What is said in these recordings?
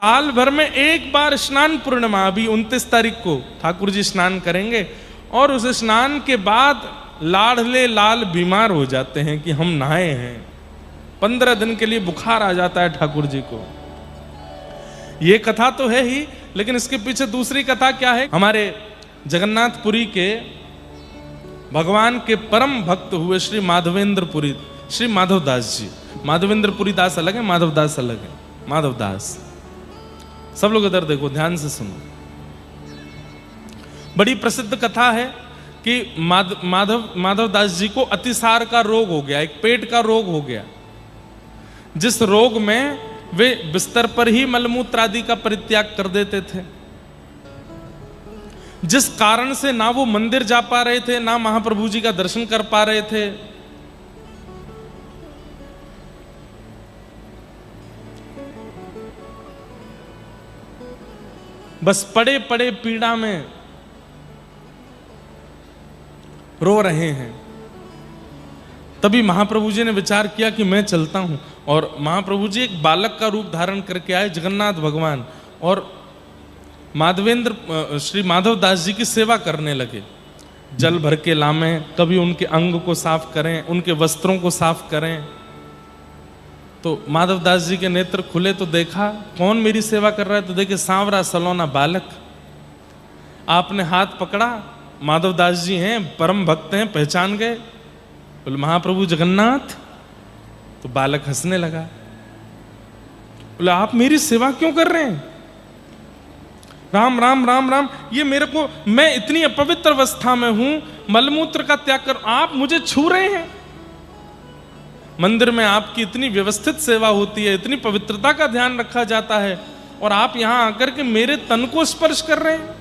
साल भर में एक बार स्नान पूर्णिमा, अभी 29 तारीख को ठाकुर जी स्नान करेंगे और उस स्नान के बाद लाडले लाल बीमार हो जाते हैं कि हम नहाए हैं। 15 दिन के लिए बुखार आ जाता है ठाकुर जी को। ये कथा तो है ही, लेकिन इसके पीछे दूसरी कथा क्या है। हमारे जगन्नाथपुरी के भगवान के परम भक्त हुए श्री माधवेंद्रपुरी, श्री माधवदास जी। माधवेंद्रपुरी दास अलग है, माधवदास अलग है। माधवदास, सब लोग इधर देखो, ध्यान से सुनो। बड़ी प्रसिद्ध कथा है कि माधवदास जी को अतिसार का रोग हो गया, एक पेट का रोग हो गया, जिस रोग में वे बिस्तर पर ही मलमूत्र आदि का परित्याग कर देते थे, जिस कारण से ना वो मंदिर जा पा रहे थे, ना महाप्रभु जी का दर्शन कर पा रहे थे। बस पड़े पड़े पीड़ा में रो रहे हैं। तभी महाप्रभु जी ने विचार किया कि मैं चलता हूं, और महाप्रभु जी एक बालक का रूप धारण करके आए, जगन्नाथ भगवान, और श्री माधवदास जी की सेवा करने लगे। जल भर के लामे, कभी उनके अंग को साफ करें, उनके वस्त्रों को साफ करें। तो माधवदास जी के नेत्र खुले तो देखा कौन मेरी सेवा कर रहा है, तो देखे सांवरा सलोना बालक। आपने हाथ पकड़ा, माधवदास जी हैं, परम भक्त हैं, पहचान गए, बोले महाप्रभु जगन्नाथ। तो बालक हंसने लगा, बोले आप मेरी सेवा क्यों कर रहे हैं? राम राम राम राम, ये मेरे को, मैं इतनी अपवित्र अवस्था में हूं, मलमूत्र का त्याग कर, आप मुझे छू रहे हैं। मंदिर में आपकी इतनी व्यवस्थित सेवा होती है, इतनी पवित्रता का ध्यान रखा जाता है, और आप यहां आकर के मेरे तन को स्पर्श कर रहे हैं।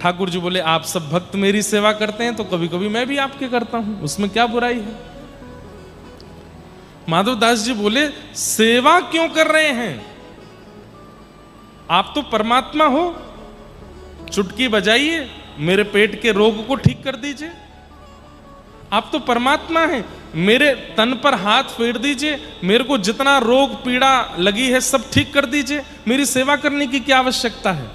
ठाकुर जी बोले आप सब भक्त मेरी सेवा करते हैं, तो कभी कभी मैं भी आपके करता हूं, उसमें क्या बुराई है। माधवदास जी बोले सेवा क्यों कर रहे हैं? आप तो परमात्मा हो, चुटकी बजाइए, मेरे पेट के रोग को ठीक कर दीजिए। आप तो परमात्मा हैं, मेरे तन पर हाथ फेर दीजिए, मेरे को जितना रोग पीड़ा लगी है सब ठीक कर दीजिए, मेरी सेवा करने की क्या आवश्यकता है?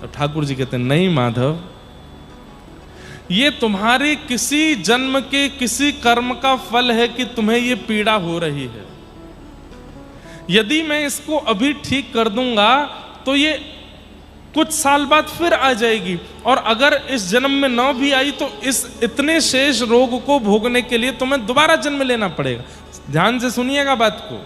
तो ठाकुर जी कहते हैं नहीं माधव, ये तुम्हारे किसी जन्म के किसी कर्म का फल है कि तुम्हें ये पीड़ा हो रही है। यदि मैं इसको अभी ठीक कर दूंगा तो ये कुछ साल बाद फिर आ जाएगी, और अगर इस जन्म में न भी आई तो इस इतने शेष रोग को भोगने के लिए तुम्हें दोबारा जन्म लेना पड़ेगा। ध्यान से सुनिएगा बात को।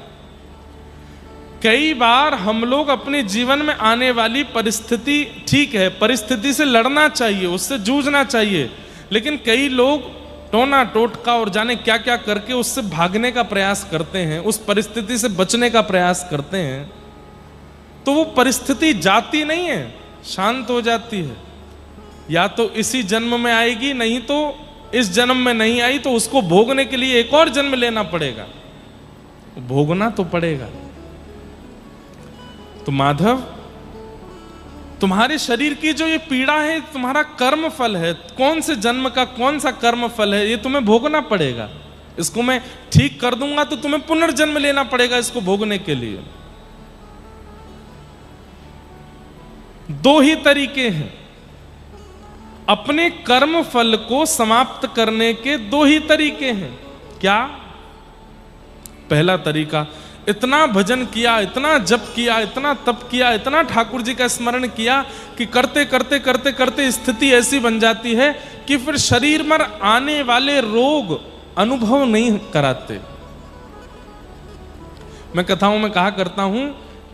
कई बार हम लोग अपने जीवन में आने वाली परिस्थिति, ठीक है, परिस्थिति से लड़ना चाहिए, उससे जूझना चाहिए, लेकिन कई लोग टोना टोटका और जाने क्या क्या करके उससे भागने का प्रयास करते हैं, उस परिस्थिति से बचने का प्रयास करते हैं। तो वो परिस्थिति जाती नहीं है, शांत हो जाती है। या तो इसी जन्म में आएगी, नहीं तो इस जन्म में नहीं आई तो उसको भोगने के लिए एक और जन्म लेना पड़ेगा, भोगना तो पड़ेगा। तो माधव, तुम्हारे शरीर की जो ये पीड़ा है तुम्हारा कर्म फल है, कौन से जन्म का कौन सा कर्म फल है, ये तुम्हें भोगना पड़ेगा। इसको मैं ठीक कर दूंगा तो तुम्हें पुनर्जन्म लेना पड़ेगा इसको भोगने के लिए। दो ही तरीके हैं, अपने कर्म फल को समाप्त करने के दो ही तरीके हैं। क्या? पहला तरीका, इतना भजन किया, इतना जप किया, इतना तप किया, इतना ठाकुर जी का स्मरण किया कि करते करते करते करते स्थिति ऐसी बन जाती है कि फिर शरीर में आने वाले रोग अनुभव नहीं कराते। मैं कथाओं में कहा करता हूं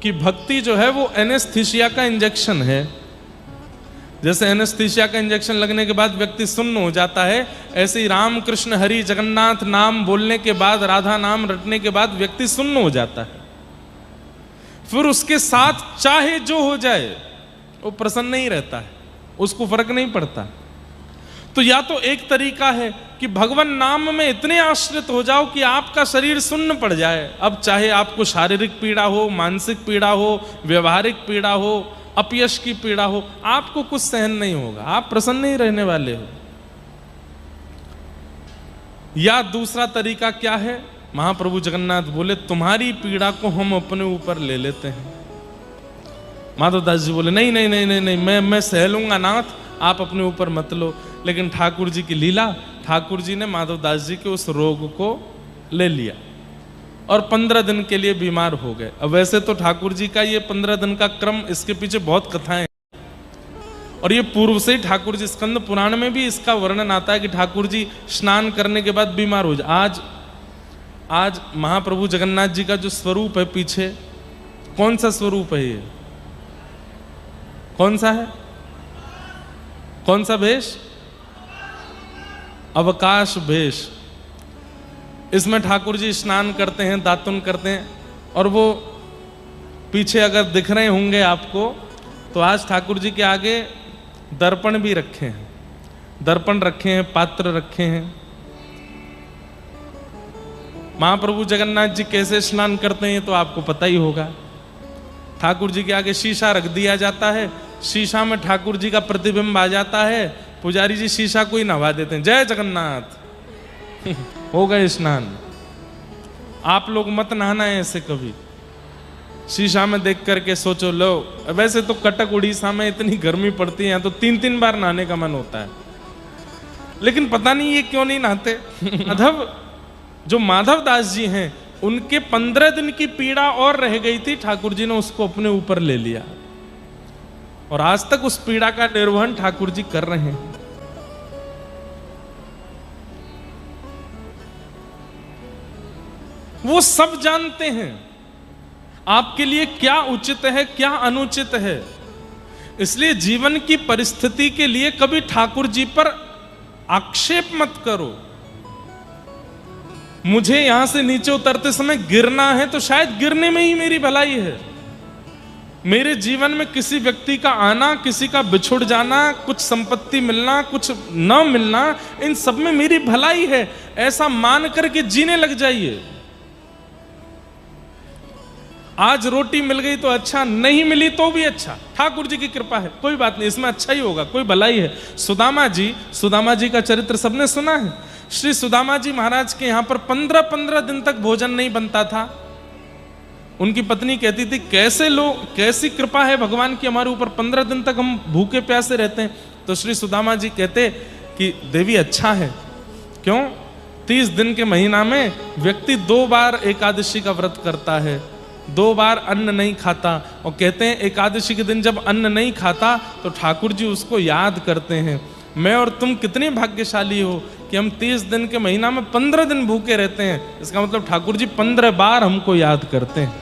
कि भक्ति जो है वो एनेस्थीसिया का इंजेक्शन है। जैसे एनेस्थीसिया का इंजेक्शन लगने के बाद व्यक्ति सुन्न हो जाता है, ऐसे ही राम कृष्ण हरि जगन्नाथ नाम बोलने के बाद, राधा नाम रटने के बाद व्यक्ति सुन्न हो जाता है। फिर उसके साथ चाहे जो हो जाए वो प्रसन्न नहीं रहता है, उसको फर्क नहीं पड़ता। तो या तो एक तरीका है कि भगवान नाम में इतने आश्रित हो जाओ कि आपका शरीर सुन्न पड़ जाए। अब चाहे आपको शारीरिक पीड़ा हो, मानसिक पीड़ा हो, व्यवहारिक पीड़ा हो, अपयश की पीड़ा हो, आपको कुछ सहन नहीं होगा, आप प्रसन्न नहीं रहने वाले हो। या दूसरा तरीका क्या है महाप्रभु जगन्नाथ बोले तुम्हारी पीड़ा को हम अपने ऊपर ले लेते हैं। माधवदास जी बोले नहीं नहीं नहीं नहीं नहीं, मैं सह लूंगा नाथ, आप अपने ऊपर मत लो। लेकिन ठाकुर जी की लीला, ठाकुर जी ने माधवदास जी के उस रोग को ले लिया और 15 दिन के लिए बीमार हो गए। अब वैसे तो ठाकुर जी का ये 15 दिन का क्रम, इसके पीछे बहुत कथाएं और ये पूर्व से ही ठाकुर जी स्कंद पुराण में भी इसका वर्णन आता है कि ठाकुर जी स्नान करने के बाद बीमार हो जाए। आज महाप्रभु जगन्नाथ जी का जो स्वरूप है पीछे, कौन सा स्वरूप है ये? कौन सा है? कौन सा भेष? अवकाश भेष। इसमें ठाकुर जी स्नान करते हैं, दातुन करते हैं और वो पीछे अगर दिख रहे होंगे आपको तो आज ठाकुर जी के आगे दर्पण भी रखे हैं, दर्पण रखे हैं, पात्र रखे हैं। महाप्रभु जगन्नाथ जी कैसे स्नान करते हैं तो आपको पता ही होगा। ठाकुर जी के आगे शीशा रख दिया जाता है, शीशा में ठाकुर जी का प्रतिबिंब आ जाता है, पुजारी जी शीशा को ही नहा देते हैं, जय जगन्नाथ हो गए स्नान। आप लोग मत नहाना है ऐसे कभी, शीशा में देख करके सोचो लो। वैसे तो कटक उड़ीसा में इतनी गर्मी पड़ती है तो 3-3 बार नहाने का मन होता है, लेकिन पता नहीं ये क्यों नहीं नहाते। माधव जो माधव दास जी हैं उनके 15 दिन की पीड़ा और रह गई थी, ठाकुर जी ने उसको अपने ऊपर ले लिया और आज तक उस पीड़ा का निर्वहन ठाकुर जी कर रहे हैं। वो सब जानते हैं आपके लिए क्या उचित है, क्या अनुचित है। इसलिए जीवन की परिस्थिति के लिए कभी ठाकुर जी पर आक्षेप मत करो। मुझे यहां से नीचे उतरते समय गिरना है तो शायद गिरने में ही मेरी भलाई है। मेरे जीवन में किसी व्यक्ति का आना, किसी का बिछुड़ जाना, कुछ संपत्ति मिलना, कुछ न मिलना, इन सब में मेरी भलाई है, ऐसा मान करके जीने लग जाइए। आज रोटी मिल गई तो अच्छा, नहीं मिली तो भी अच्छा, ठाकुर जी की कृपा है, कोई बात नहीं, इसमें अच्छा ही होगा, कोई भलाई है। सुदामा जी का चरित्र सबने सुना है। श्री सुदामा जी महाराज के यहाँ पर 15-15 दिन तक भोजन नहीं बनता था। उनकी पत्नी कहती थी कैसी कृपा है भगवान की हमारे ऊपर, 15 दिन तक हम भूखे प्यासे रहते हैं। तो श्री सुदामा जी कहते कि देवी अच्छा है, क्यों? 30 दिन के महीना में व्यक्ति 2 बार एकादशी का व्रत करता है, 2 बार अन्न नहीं खाता, और कहते हैं एकादशी के दिन जब अन्न नहीं खाता तो ठाकुर जी उसको याद करते हैं। मैं और तुम कितने भाग्यशाली हो कि हम 30 दिन के महीना में 15 दिन भूखे रहते हैं। इसका मतलब ठाकुर जी 15 बार हमको याद करते हैं,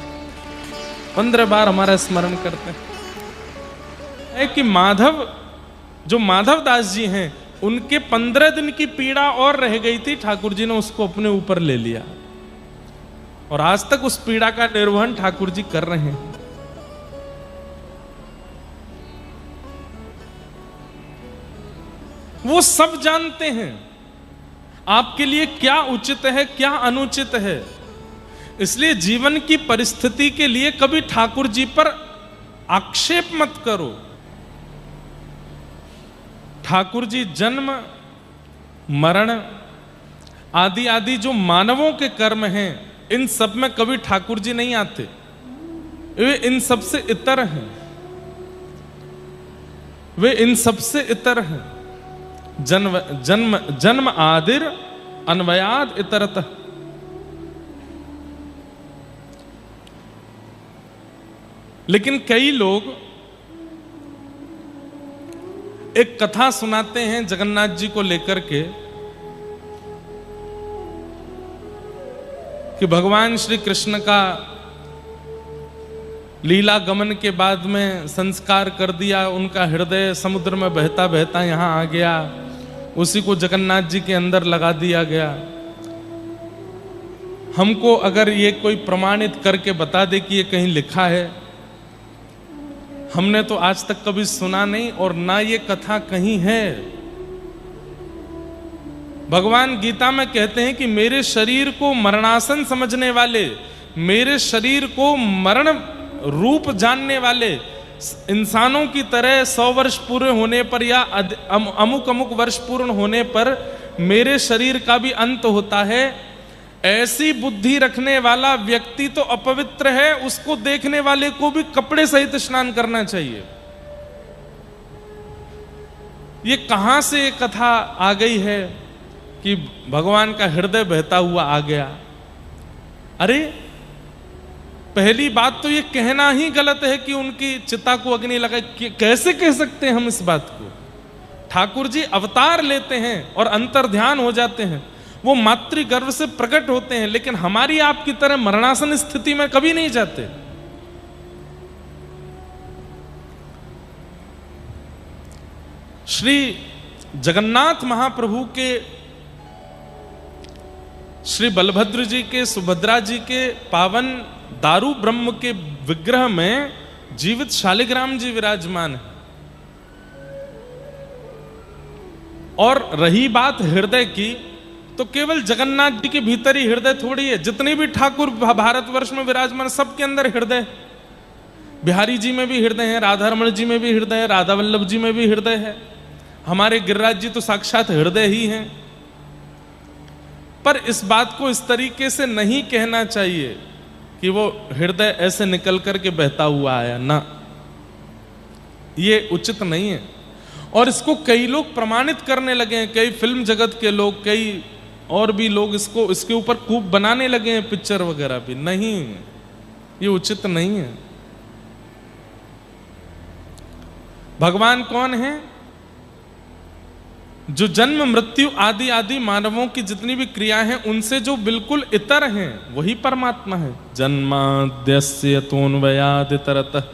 15 बार हमारा स्मरण करते हैं। कि माधव दास जी हैं, उनके 15 दिन की पीड़ा और रह गई थी, ठाकुर जी ने उसको अपने ऊपर ले लिया और आज तक उस पीड़ा का निर्वहन ठाकुर जी कर रहे हैं। वो सब जानते हैं आपके लिए क्या उचित है, क्या अनुचित है। इसलिए जीवन की परिस्थिति के लिए कभी ठाकुर जी पर आक्षेप मत करो। ठाकुर जी जन्म, मरण आदि आदि जो मानवों के कर्म हैं, इन सब में कभी ठाकुर जी नहीं आते, वे इन सब से इतर हैं, वे इन सब से इतर हैं। जन्म आदिर अन्वयाद इतरतः। लेकिन कई लोग एक कथा सुनाते हैं जगन्नाथ जी को लेकर के कि भगवान श्री कृष्ण का लीला गमन के बाद में संस्कार कर दिया, उनका हृदय समुद्र में बहता बहता यहाँ आ गया, उसी को जगन्नाथ जी के अंदर लगा दिया गया। हमको अगर ये कोई प्रमाणित करके बता दे कि ये कहीं लिखा है, हमने तो आज तक कभी सुना नहीं और ना ये कथा कहीं है। भगवान गीता में कहते हैं कि मेरे शरीर को मरणासन समझने वाले, मेरे शरीर को मरण रूप जानने वाले, इंसानों की तरह 100 वर्ष पूरे होने पर या अमुक अमुक वर्ष पूर्ण होने पर मेरे शरीर का भी अंत होता है, ऐसी बुद्धि रखने वाला व्यक्ति तो अपवित्र है, उसको देखने वाले को भी कपड़े सहित स्नान करना चाहिए। ये कहां से ये कथा आ गई है कि भगवान का हृदय बहता हुआ आ गया? अरे पहली बात तो ये कहना ही गलत है कि उनकी चिता को अग्नि लगाई। कैसे कह सकते हैं हम इस बात को? ठाकुर जी अवतार लेते हैं और अंतर ध्यान हो जाते हैं, वो मातृ गर्भ से प्रकट होते हैं, लेकिन हमारी आपकी तरह मरणासन स्थिति में कभी नहीं जाते। श्री जगन्नाथ महाप्रभु के, श्री बलभद्र जी के, सुभद्रा जी के पावन दारू ब्रह्म के विग्रह में जीवित शालिग्राम जी विराजमान है। और रही बात हृदय की, तो केवल जगन्नाथ जी के भीतर ही हृदय थोड़ी है। जितने भी ठाकुर भारतवर्ष में विराजमान, सबके अंदर हृदय है। बिहारी जी में भी हृदय है, राधा रमण जी में भी हृदय है, राधा वल्लभ जी में भी हृदय है, हमारे गिरिराज जी तो साक्षात हृदय ही हैं। पर इस बात को इस तरीके से नहीं कहना चाहिए कि वो हृदय ऐसे निकल करके बहता हुआ आया ना, ये उचित नहीं है। और इसको कई लोग प्रमाणित करने लगे हैं, कई फिल्म जगत के लोग, कई और भी लोग इसको, इसके ऊपर खूब बनाने लगे हैं पिक्चर वगैरह भी। नहीं, ये उचित नहीं है। भगवान कौन है? जो जन्म मृत्यु आदि आदि मानवों की जितनी भी क्रियाएं हैं उनसे जो बिल्कुल इतर हैं, वही परमात्मा है। जन्माद्यस्य तोन्वयादितरतः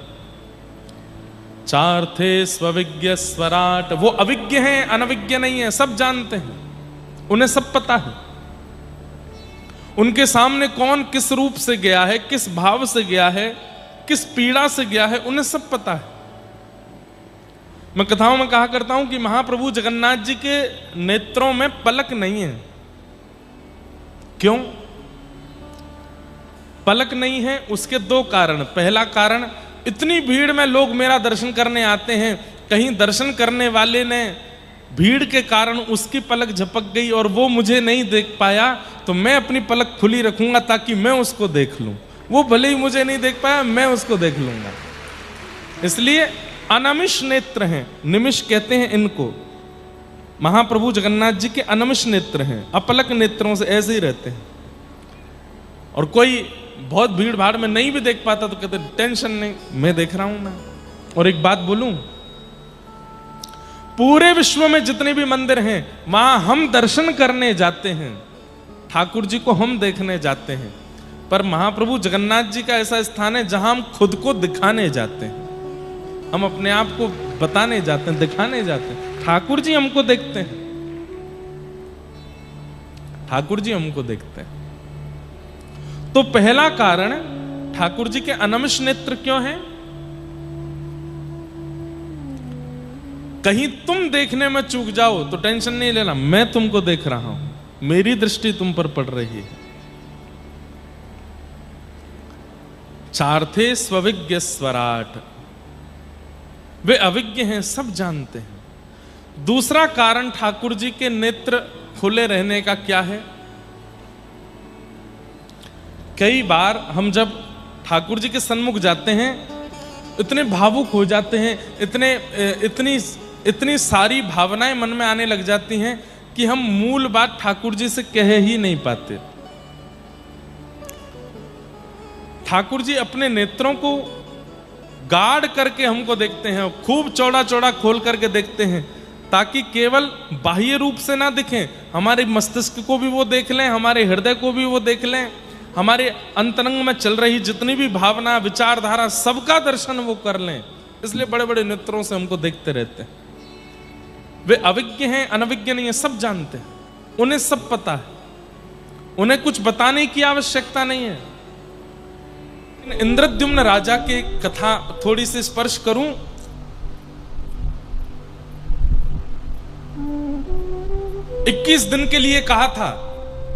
चार्थे स्वविज्ञ स्वराट। वो अविज्ञ हैं, अनविज्ञ नहीं है, सब जानते हैं, उन्हें सब पता है। उनके सामने कौन किस रूप से गया है, किस भाव से गया है, किस पीड़ा से गया है, उन्हें सब पता है। मैं कथाओं में कहा करता हूं कि महाप्रभु जगन्नाथ जी के नेत्रों में पलक नहीं है। क्यों पलक नहीं है? उसके दो कारण। पहला कारण, इतनी भीड़ में लोग मेरा दर्शन करने आते हैं, कहीं दर्शन करने वाले ने भीड़ के कारण उसकी पलक झपक गई और वो मुझे नहीं देख पाया, तो मैं अपनी पलक खुली रखूंगा ताकि मैं उसको देख लूं। वो भले ही मुझे नहीं देख पाया, मैं उसको देख लूंगा। इसलिए अनमिष नेत्र हैं, निमिष कहते हैं इनको। महाप्रभु जगन्नाथ जी के अनमिष नेत्र हैं, अपलक नेत्रों से ऐसे ही रहते हैं। और कोई बहुत भीड़ भाड़ में नहीं भी देख पाता तो कहते टेंशन नहीं, मैं देख रहा हूं ना। और एक बात बोलूं, पूरे विश्व में जितने भी मंदिर हैं वहां हम दर्शन करने जाते हैं, ठाकुर जी को हम देखने जाते हैं, पर महाप्रभु जगन्नाथ जी का ऐसा स्थान है जहां हम खुद को दिखाने जाते हैं, हम अपने आप को बताने जाते हैं, दिखाने जाते हैं। ठाकुर जी हमको देखते हैं, ठाकुर जी हमको देखते हैं। तो पहला कारण, ठाकुर जी के अनमिष नेत्र क्यों हैं? कहीं तुम देखने में चूक जाओ तो टेंशन नहीं लेना, मैं तुमको देख रहा हूं, मेरी दृष्टि तुम पर पड़ रही है। चार्थे स्वविज्ञ स्वराट, वे अविज्ञ हैं, सब जानते हैं। दूसरा कारण ठाकुर जी के नेत्र खुले रहने का क्या है? कई बार हम जब ठाकुर जी के सन्मुख जाते हैं इतने भावुक हो जाते हैं, इतनी सारी भावनाएं मन में आने लग जाती हैं कि हम मूल बात ठाकुर जी से कह ही नहीं पाते। ठाकुर जी अपने नेत्रों को गाढ़ करके हमको देखते हैं, खूब चौड़ा चौड़ा खोल करके देखते हैं, ताकि केवल बाह्य रूप से ना दिखें, हमारे मस्तिष्क को भी वो देख लें, हमारे हृदय को भी वो देख लें, हमारे अंतरंग में चल रही जितनी भी भावना विचारधारा सबका दर्शन वो कर लें। इसलिए बड़े बड़े नेत्रों से हमको देखते रहते हैं। वे अविज्ञ हैं, अनविज्ञ नहीं है, सब जानते हैं, उन्हें सब पता है, उन्हें कुछ बताने की आवश्यकता नहीं है। इंद्रद्युम्न राजा की कथा थोड़ी सी स्पर्श करूं। 21 दिन के लिए कहा था,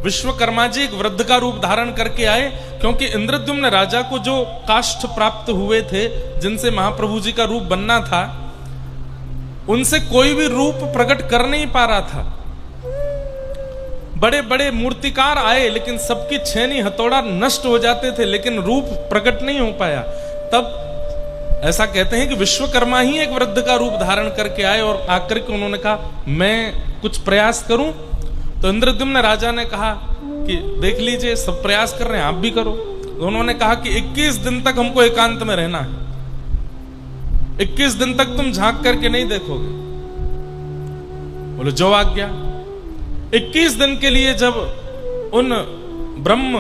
विश्वकर्मा जी एक वृद्ध का रूप धारण करके आए, क्योंकि इंद्रद्युम्न राजा को जो काष्ठ प्राप्त हुए थे, जिनसे महाप्रभु जी का रूप बनना था, उनसे कोई भी रूप प्रकट कर नहीं पा रहा था। बड़े बड़े मूर्तिकार आए, लेकिन सबकी छेनी हथौड़ा नष्ट हो जाते थे, लेकिन रूप प्रकट नहीं हो पाया। तब ऐसा कहते हैं कि विश्वकर्मा ही एक वृद्ध का रूप धारण करके आए और आकर के उन्होंने कहा मैं कुछ प्रयास करूं। तो इंद्रद्युम्न राजा ने कहा कि देख लीजिए सब प्रयास कर रहे हैं, आप भी करो। तो उन्होंने कहा कि 21 दिन तक हमको एकांत में रहना है, 21 दिन तक तुम झांक करके नहीं देखोगे। बोले जो आज्ञा। 21 दिन के लिए जब उन ब्रह्म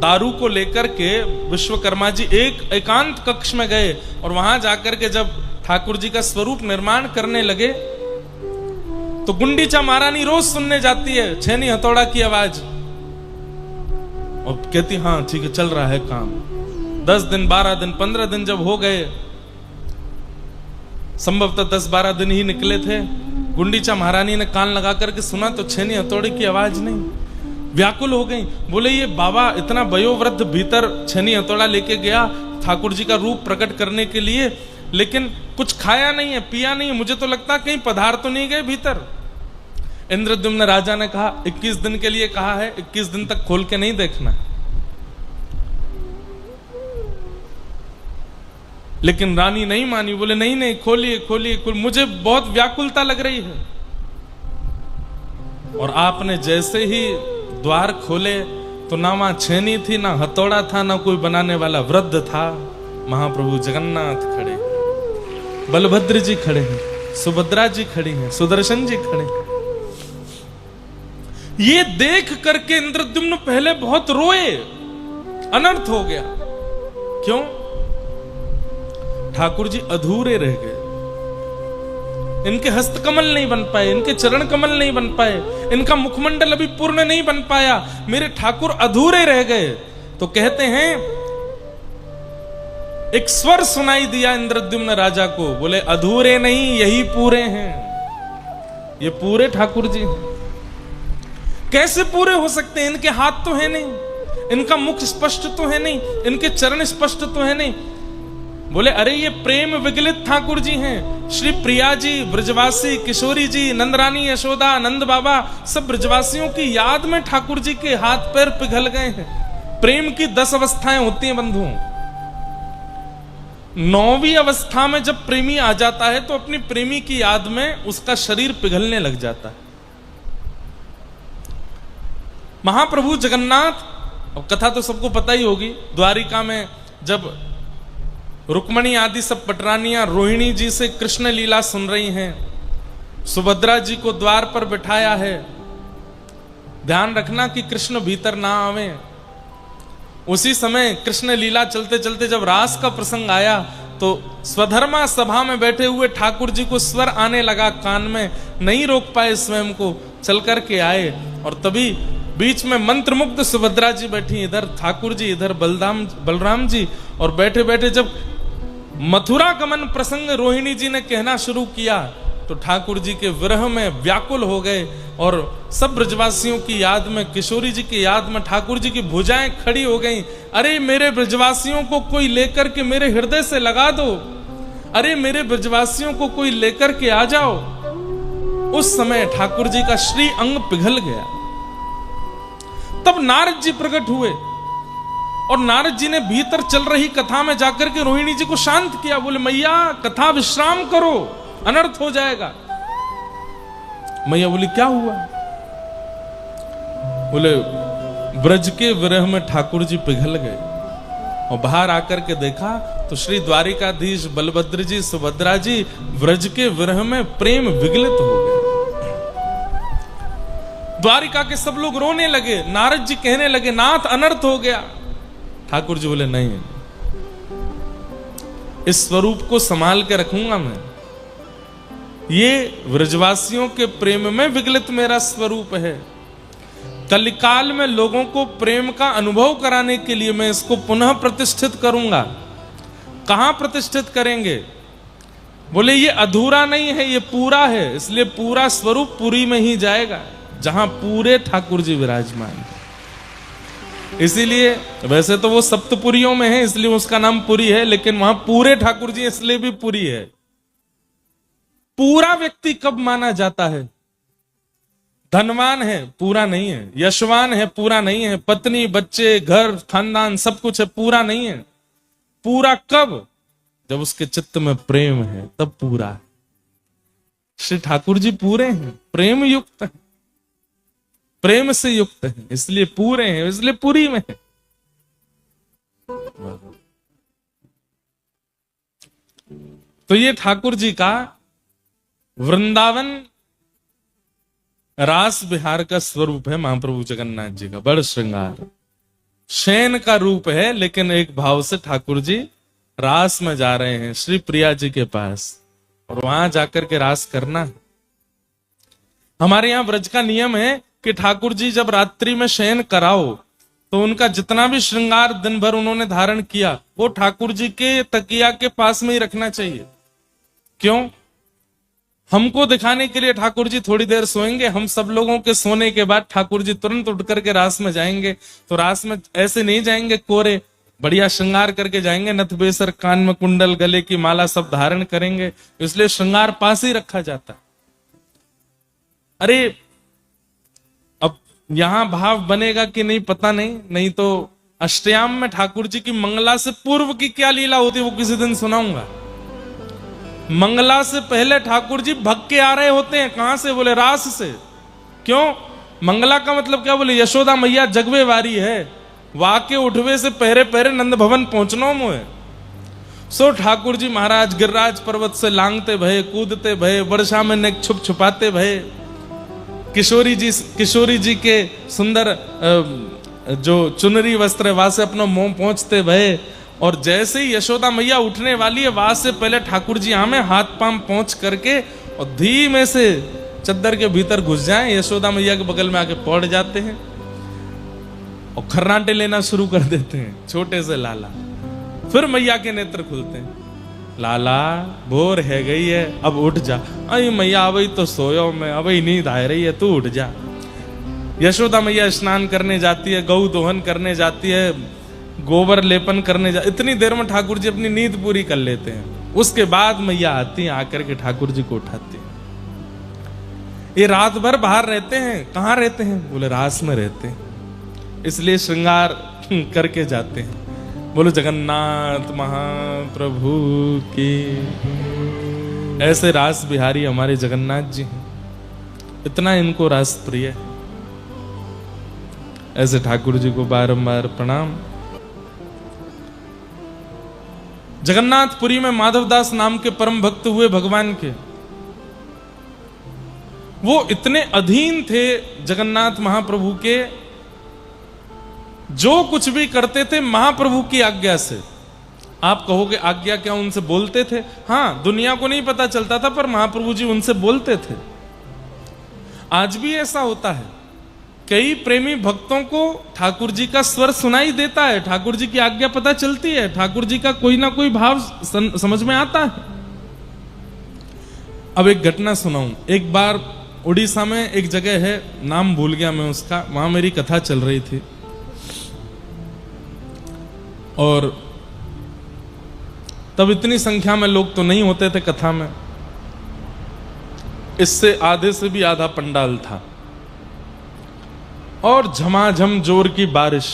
दारू को लेकर के विश्वकर्मा जी एक एकांत कक्ष में गए और वहां जाकर के जब ठाकुर जी का स्वरूप निर्माण करने लगे तो गुंडीचा महारानी रोज सुनने जाती है छेनी हथौड़ा की आवाज और कहती हाँ ठीक है चल रहा है काम। 10 दिन 12 दिन 15 दिन जब हो गए, संभवतः 10-12 दिन ही निकले थे, गुंडीचा महारानी ने कान लगा करके सुना तो छेनी हथौड़े की आवाज नहीं। व्याकुल हो गई, बोले ये बाबा इतना वयोवृद्ध भीतर छेनी हथौड़ा लेके गया ठाकुर जी का रूप प्रकट करने के लिए, लेकिन कुछ खाया नहीं है पिया नहीं है, मुझे तो लगता कहीं पधार तो नहीं गए भीतर। इंद्रद्युम्न राजा ने कहा 21 दिन के लिए कहा है, 21 दिन तक खोल के नहीं देखना। लेकिन रानी नहीं मानी, बोले नहीं नहीं खोलिए खोलिए खोलिए, मुझे बहुत व्याकुलता लग रही है। और आपने जैसे ही द्वार खोले तो ना वहां छेनी थी, ना हथौड़ा था, ना कोई बनाने वाला वृद्ध था। महाप्रभु जगन्नाथ खड़े, बलभद्र जी खड़े हैं, सुभद्रा जी खड़ी हैं, सुदर्शन जी खड़े हैं। ये देख करके इंद्रद्युम्न पहले बहुत रोए, अनर्थ हो गया। क्यों? ठाकुर जी अधूरे रह गए, इनके हस्त कमल नहीं बन पाए, इनके चरण कमल नहीं बन पाए, इनका मुखमंडल अभी पूर्ण नहीं बन पाया, मेरे ठाकुर अधूरे रह गए। तो कहते हैं एक स्वर सुनाई दिया इंद्रद्युम्न राजा को, बोले अधूरे नहीं यही पूरे हैं, ये पूरे ठाकुर जी हैं। कैसे पूरे हो सकते हैं? इनके हाथ तो है नहीं, इनका मुख स्पष्ट तो है नहीं, इनके चरण स्पष्ट तो है नहीं। बोले अरे ये प्रेम विगलित ठाकुर जी हैं, श्री प्रिया जी ब्रजवासी, किशोरी जी, नंदरानी यशोदा, नंद बाबा, सब ब्रजवासियों की याद में ठाकुर जी के हाथ पैर पिघल गए हैं। प्रेम की 10 अवस्थाएं होती हैं बंधुओं। 9वीं अवस्था में जब प्रेमी आ जाता है तो अपनी प्रेमी की याद में उसका शरीर पिघलने लग जाता है। महाप्रभु जगन्नाथ, अब कथा तो सबको पता ही होगी, द्वारिका में जब रुक्मणी आदि सब पटरानियां रोहिणी जी से कृष्ण लीला सुन रही हैं, सुभद्रा जी को द्वार पर बिठाया है, ध्यान रखना कि कृष्ण भीतर ना आवे। उसी समय कृष्ण लीला चलते चलते जब रास का प्रसंग आया तो स्वधर्मा सभा में बैठे हुए ठाकुर जी को स्वर आने लगा कान में, नहीं रोक पाए स्वयं को, चल करके आए। और तभी बीच में मंत्रमुग्ध सुभद्रा जी बैठी, इधर ठाकुर जी, इधर बलराम जी, और बैठे बैठे जब मथुरा गमन प्रसंग रोहिणी जी ने कहना शुरू किया तो ठाकुर जी के विरह में व्याकुल हो गए और सब ब्रजवासियों की याद में, किशोरी जी की याद में ठाकुर जी की भुजाएं खड़ी हो गईं। अरे मेरे ब्रजवासियों को कोई लेकर के मेरे हृदय से लगा दो, अरे मेरे ब्रजवासियों को कोई लेकर के आ जाओ। उस समय ठाकुर जी का श्री अंग पिघल गया। तब नारद जी प्रकट हुए और नारद जी ने भीतर चल रही कथा में जाकर के रोहिणी जी को शांत किया। बोले मैया कथा विश्राम करो, अनर्थ हो जाएगा। मैया बोली क्या हुआ? बोले ब्रज के विरह में ठाकुर जी पिघल गए। और बाहर आकर के देखा तो श्री द्वारिकाधीश बलभद्र जी, सुभद्रा जी ब्रज के विरह में प्रेम विगलित हो गए। द्वारिका के सब लोग रोने लगे। नारद जी कहने लगे नाथ अनर्थ हो गया। ठाकुर जी बोले नहीं, इस स्वरूप को संभाल के रखूंगा मैं। ये व्रजवासियों के प्रेम में विगलित मेरा स्वरूप है। कलिकाल में लोगों को प्रेम का अनुभव कराने के लिए मैं इसको पुनः प्रतिष्ठित करूंगा। कहां प्रतिष्ठित करेंगे? बोले ये अधूरा नहीं है, ये पूरा है, इसलिए पूरा स्वरूप पुरी में ही जाएगा जहां पूरे ठाकुर जी विराजमान है। इसीलिए वैसे तो वो सप्तपुरियों में है इसलिए उसका नाम पुरी है, लेकिन वहां पूरे ठाकुर जी इसलिए भी पुरी है। पूरा व्यक्ति कब माना जाता है? धनवान है पूरा नहीं है, यशवान है पूरा नहीं है, पत्नी बच्चे घर खानदान सब कुछ है पूरा नहीं है। पूरा कब? जब उसके चित्त में प्रेम है तब पूरा है। श्री ठाकुर जी पूरे हैं, प्रेम युक्त है, प्रेम से युक्त है, इसलिए पूरे हैं, इसलिए पूरी में है। तो ये ठाकुर जी का वृंदावन रास बिहार का स्वरूप है। महाप्रभु जगन्नाथ जी का बड़ श्रृंगार शयन का रूप है, लेकिन एक भाव से ठाकुर जी रास में जा रहे हैं श्री प्रिया जी के पास, और वहां जाकर के रास करना है। हमारे यहां व्रज का नियम है कि ठाकुर जी जब रात्रि में शयन कराओ तो उनका जितना भी श्रृंगार दिन भर उन्होंने धारण किया वो ठाकुर जी के तकिया के पास में ही रखना चाहिए। क्यों? हमको दिखाने के लिए ठाकुर जी थोड़ी देर सोएंगे, हम सब लोगों के सोने के बाद ठाकुर जी तुरंत उठ करके रास में जाएंगे। तो रास में ऐसे नहीं जाएंगे कोरे, बढ़िया श्रृंगार करके जाएंगे, नथ बेसर, कान में कुंडल, गले की माला सब धारण करेंगे, इसलिए श्रृंगार पास ही रखा जाता। अरे अब यहां भाव बनेगा कि नहीं पता नहीं, नहीं तो अष्टयाम में ठाकुर जी की मंगला से पूर्व की क्या लीला होती है वो किसी दिन सुनाऊंगा। मंगला से पहले ठाकुर जी भग के आ रहे होते हैं। कहां से? बोले रास से। क्यों? मंगला का मतलब क्या? बोले यशोदा मैया जगवे वारी है, वाके उठवे से पहरे पहरे नंद भवन पहुंचनो मुझे। सो ठाकुर जी महाराज गिरिराज पर्वत से लांगते भये, कूदते भये, वर्षा में नेक छुप छुपाते भये, किशोरी जी के सुंदर जो चुनरी वस्त्र है वहां से अपना मुंह पहुंचते भये, और जैसे ही यशोदा मैया उठने वाली है वहां से पहले ठाकुर जी हमें हाथ पांव पहुंच करके और धीमे से चद्दर के भीतर घुस जाएं, यशोदा मैया के बगल में आके पड़ जाते हैं और खर्राटे लेना शुरू कर देते हैं, छोटे से लाला। फिर मैया के नेत्र खुलते हैं, लाला भोर है गई है अब उठ जा। अरे मैया अभी तो सोयो मैं, अभी नींद आ रही है, तू उठ जा। यशोदा मैया स्नान करने जाती है, गौ दोहन करने जाती है, गोबर लेपन करने जा, इतनी देर में ठाकुर जी अपनी नींद पूरी कर लेते हैं। उसके बाद मैया आती हैं, आकर के ठाकुर जी को उठाती हैं। ये रात भर बाहर रहते हैं। कहां रहते हैं? बोले रास में रहते हैं, इसलिए श्रृंगार करके जाते हैं। बोलो जगन्नाथ महाप्रभु की। ऐसे रास बिहारी हमारे जगन्नाथ जी हैं, इतना इनको रास प्रिय है। ऐसे ठाकुर जी को बारंबार प्रणाम। जगन्नाथपुरी में माधवदास नाम के परम भक्त हुए भगवान के। वो इतने अधीन थे जगन्नाथ महाप्रभु के, जो कुछ भी करते थे महाप्रभु की आज्ञा से। आप कहोगे आज्ञा क्या? उनसे बोलते थे। हां, दुनिया को नहीं पता चलता था पर महाप्रभु जी उनसे बोलते थे। आज भी ऐसा होता है, कई प्रेमी भक्तों को ठाकुर जी का स्वर सुनाई देता है, ठाकुर जी की आज्ञा पता चलती है, ठाकुर जी का कोई ना कोई भाव समझ में आता है। अब एक घटना सुनाऊं। एक बार उड़ीसा में एक जगह है, नाम भूल गया मैं उसका, वहां मेरी कथा चल रही थी और तब इतनी संख्या में लोग तो नहीं होते थे कथा में, इससे आधे से भी आधा पंडाल था और झमाझम जोर की बारिश।